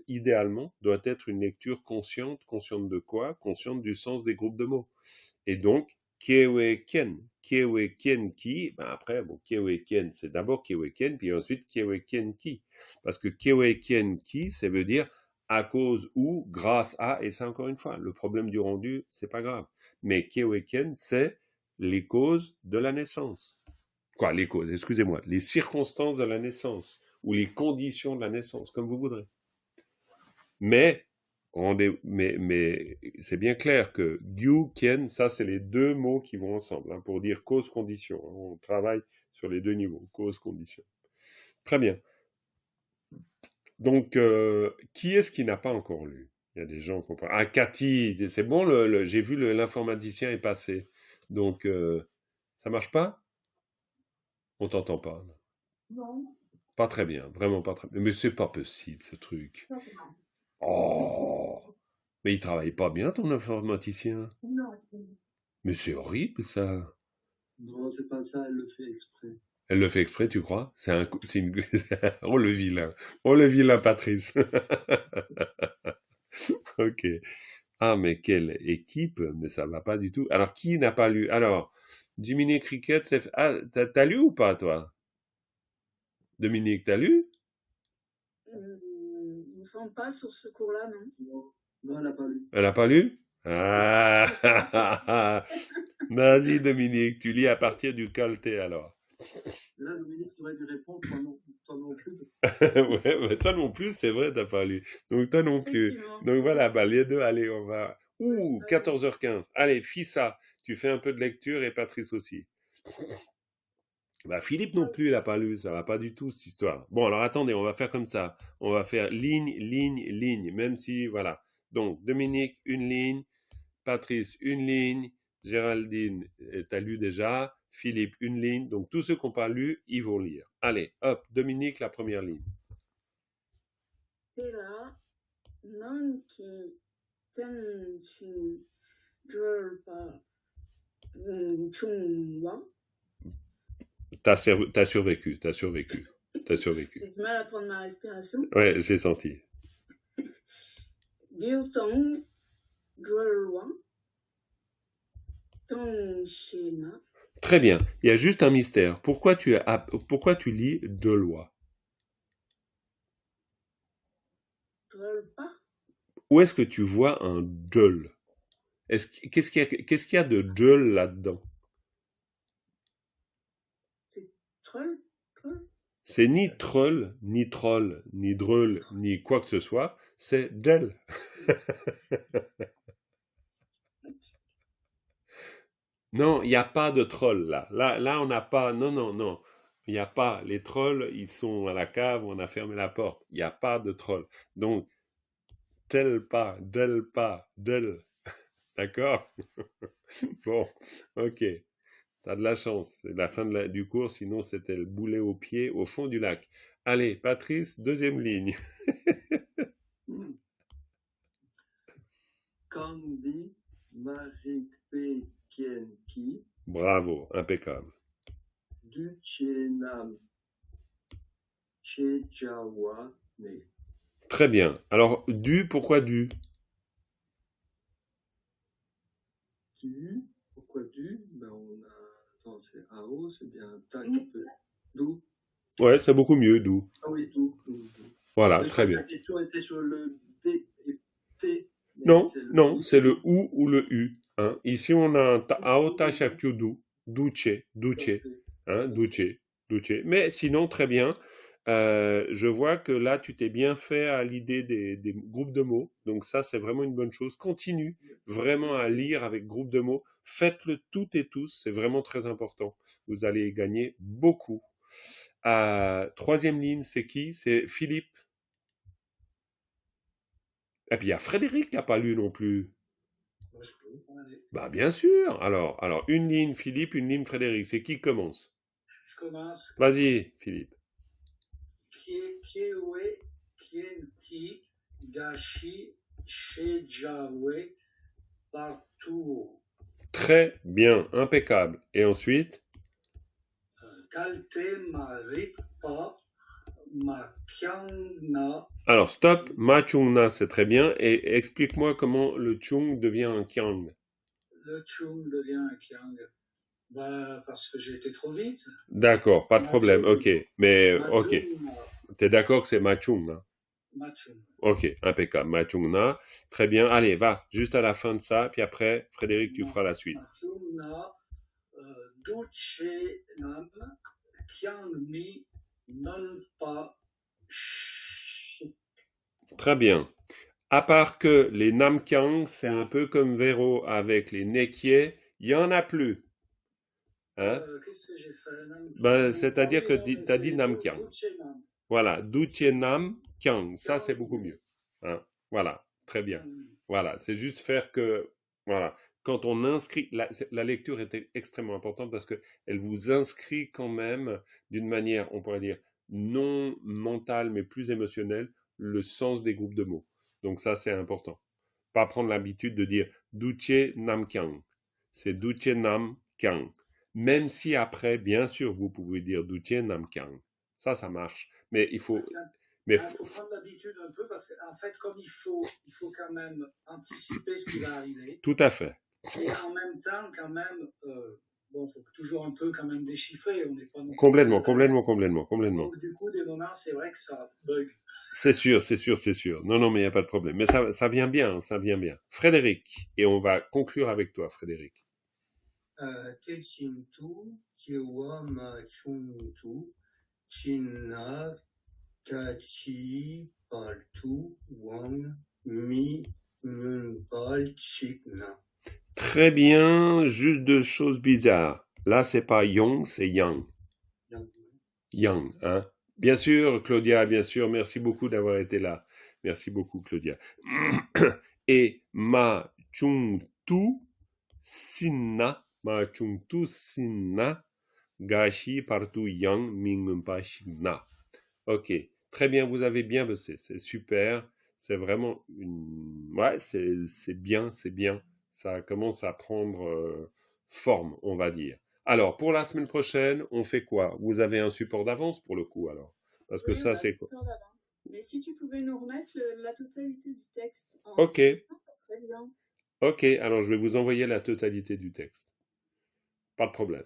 idéalement doit être une lecture consciente de quoi? Consciente du sens des groupes de mots. Et donc, kiewekien ki, après, bon, kiewekien, c'est d'abord kiewekien, puis ensuite kiewekien ki. Parce que kiewekien ki, ça veut dire à cause ou, grâce à, et ça encore une fois, le problème du rendu, c'est pas grave. Mais kiewekien, c'est les causes de la naissance. Quoi, les causes, excusez-moi, les circonstances de la naissance, ou les conditions de la naissance, comme vous voudrez. Mais c'est bien clair que gyu, kien, ça c'est les deux mots qui vont ensemble, hein, pour dire cause-condition. On travaille sur les deux niveaux, cause-condition. Très bien. Donc, qui est-ce qui n'a pas encore lu? Il y a des gens qui ont pas... Ah, Cathy, c'est bon, j'ai vu l'informaticien est passé. Donc, ça marche pas? On t'entend pas. Non. Pas très bien, vraiment pas très bien. Mais c'est pas possible, ce truc. Oh! Mais il travaille pas bien, ton informaticien? Non. Mais c'est horrible, ça. Non, c'est pas ça, elle le fait exprès. Elle le fait exprès, tu crois? Oh, le vilain. Oh, le vilain, Patrice. Ok. Ah, mais quelle équipe! Mais ça va pas du tout. Alors, qui n'a pas lu? Alors, Jiminy Cricket, c'est... Ah, t'as lu ou pas, toi? Dominique, t'as lu? Il me semble pas sur ce cours-là, non. Non, elle n'a pas lu. Elle a pas lu? Ah! Vas-y, Dominique, tu lis à partir du Calté, alors. Là, Dominique, tu aurais dû répondre, toi non plus. Ouais, mais toi non plus, c'est vrai, t'as pas lu. Donc, toi non plus. Donc, voilà, bah, les deux, allez, on va... 14h15. Allez, Fissa, tu fais un peu de lecture et Patrice aussi. Bah, Philippe non plus, il n'a pas lu, ça va pas du tout, cette histoire. Bon, alors attendez, on va faire comme ça. On va faire ligne, ligne, ligne, même si, voilà. Donc, Dominique, une ligne. Patrice, une ligne. Géraldine, t'as lu déjà. Philippe, une ligne. Donc, tous ceux qui n'ont pas lu, ils vont lire. Allez, hop, Dominique, la première ligne. Tela, non qui tenchi pa chungwa. T'as survécu. J'ai du mal à prendre ma respiration. Ouais, j'ai senti. Biutong Drolwa Tongshena. Très bien. Il y a juste un mystère. Pourquoi tu lis de loi? Drolpa. Où est-ce que tu vois un djol? Qu'est-ce qu'il y a de djol là-dedans? C'est troll? C'est ni troll, ni troll, ni drôle, ni quoi que ce soit. C'est djel. Non, il n'y a pas de troll là. Là, on n'a pas. Non. Il n'y a pas. Les trolls, ils sont à la cave, on a fermé la porte. Il n'y a pas de troll. Donc, tel pas, del. D'accord? Bon, ok. T'as de la chance. C'est la fin du cours, sinon c'était le boulet au pied au fond du lac. Allez, Patrice, deuxième ligne. Kandi Marikpe Kienki. Bravo, impeccable. Du Chenam Chejawa Ne. Très bien. Alors, pourquoi du? Pourquoi du? Ben on a... Attends, c'est AO, c'est bien tac. D'où? Ouais, c'est beaucoup mieux, d'où. Ah oui, d'où. Voilà, très bien. La question était sur le D et T. Non, c'est le ou le U. Hein. Ici, on a un aota shakyu duce, hein, duce. Mais sinon, très bien. Je vois que là, tu t'es bien fait à l'idée des groupes de mots. Donc ça, c'est vraiment une bonne chose. Continue vraiment à lire avec groupe de mots. Faites-le toutes et tous. C'est vraiment très important. Vous allez gagner beaucoup. Troisième ligne, c'est qui? C'est Philippe. Et puis il y a Frédéric qui n'a pas lu non plus. Bah bien sûr. Alors une ligne Philippe, une ligne Frédéric. C'est qui commence? Je commence. Vas-y, Philippe. Kiewe, Kienki, Gashi, Shejawe, partout. Très bien, impeccable. Et ensuite? Kalte Maripa, Makiangna. Alors stop, Machungna, c'est très bien. Et explique-moi comment le Chung devient un Kiang. Le Chung devient un Kiang. Bah, parce que j'ai été trop vite. D'accord, pas de problème, ok. Mais, ok. T'es d'accord que c'est Machungna? Machungna. Ok, impeccable, Machungna. Très bien, allez, va, juste à la fin de ça, puis après, Frédéric, tu feras la suite. Machungna, Duce Nam, Kiangmi, Nonpa. Très bien. À part que les Namkyang, c'est un peu comme Véro avec les Nekié, il n'y en a plus. Hein? Qu'est-ce que j'ai fait? Ben, c'est-à-dire que tu as dit Namkyang. Voilà, Duche Nam kyang. Ça, c'est beaucoup mieux. Hein? Voilà, très bien. Voilà, c'est juste faire que, voilà, quand on inscrit, la lecture est extrêmement importante parce qu'elle vous inscrit quand même d'une manière, on pourrait dire, non mentale, mais plus émotionnelle, le sens des groupes de mots. Donc ça, c'est important. Pas prendre l'habitude de dire Duche Nam Kyang. C'est Duche Nam Kyang. Même si après, bien sûr, vous pouvez dire Duche Nam Kyang. Ça marche. Mais il faut... Il faut prendre l'habitude un peu parce qu'en fait, comme il faut quand même anticiper ce qui va arriver. Tout à fait. Et en même temps, quand même, bon, il faut toujours un peu quand même déchiffrer. On n'est pas non complètement. Donc, du coup, des moments, c'est vrai que ça bug. C'est sûr. Non, mais il n'y a pas de problème. Mais ça vient bien, Frédéric, et on va conclure avec toi, Frédéric. Techintu, Kiewa Ma Chuntu, China, Kachi, Paltu, Wang, Mi, Nunpal, Chikna. Très bien, juste deux choses bizarres. Là, c'est pas Yong, c'est Yang. Yang, hein. Bien sûr, Claudia, bien sûr. Merci beaucoup d'avoir été là. Merci beaucoup, Claudia. Et Ma Chung Tu Sinna, Gashi Partu Yang Mingunpa Shigna. Ok, très bien, vous avez bien bossé. C'est super. C'est vraiment ouais, c'est bien. Ça commence à prendre forme, on va dire. Alors, pour la semaine prochaine, on fait quoi? Vous avez un support d'avance pour le coup, alors? Parce que ça, c'est quoi? Mais si tu pouvais nous remettre la totalité du texte en Ok. ça serait bien. Ok, alors je vais vous envoyer la totalité du texte. Pas de problème.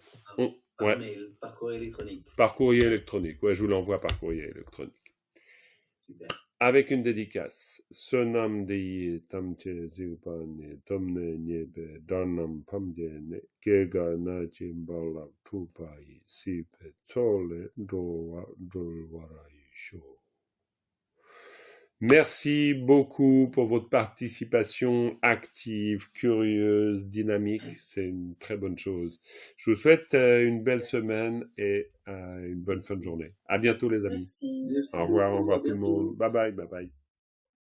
Par mail, par courrier électronique. Par courrier électronique, ouais, je vous l'envoie par courrier électronique. Super. Avec une dédicace. Sonam de tamche zilpane tomne niebe danam pamdene kega na chimbala tupai sipe tsole dolwarai. Merci beaucoup pour votre participation active, curieuse, dynamique. C'est une très bonne chose. Je vous souhaite une belle semaine et une bonne fin de journée. À bientôt les amis. Merci. Au revoir tout le monde. Bye bye.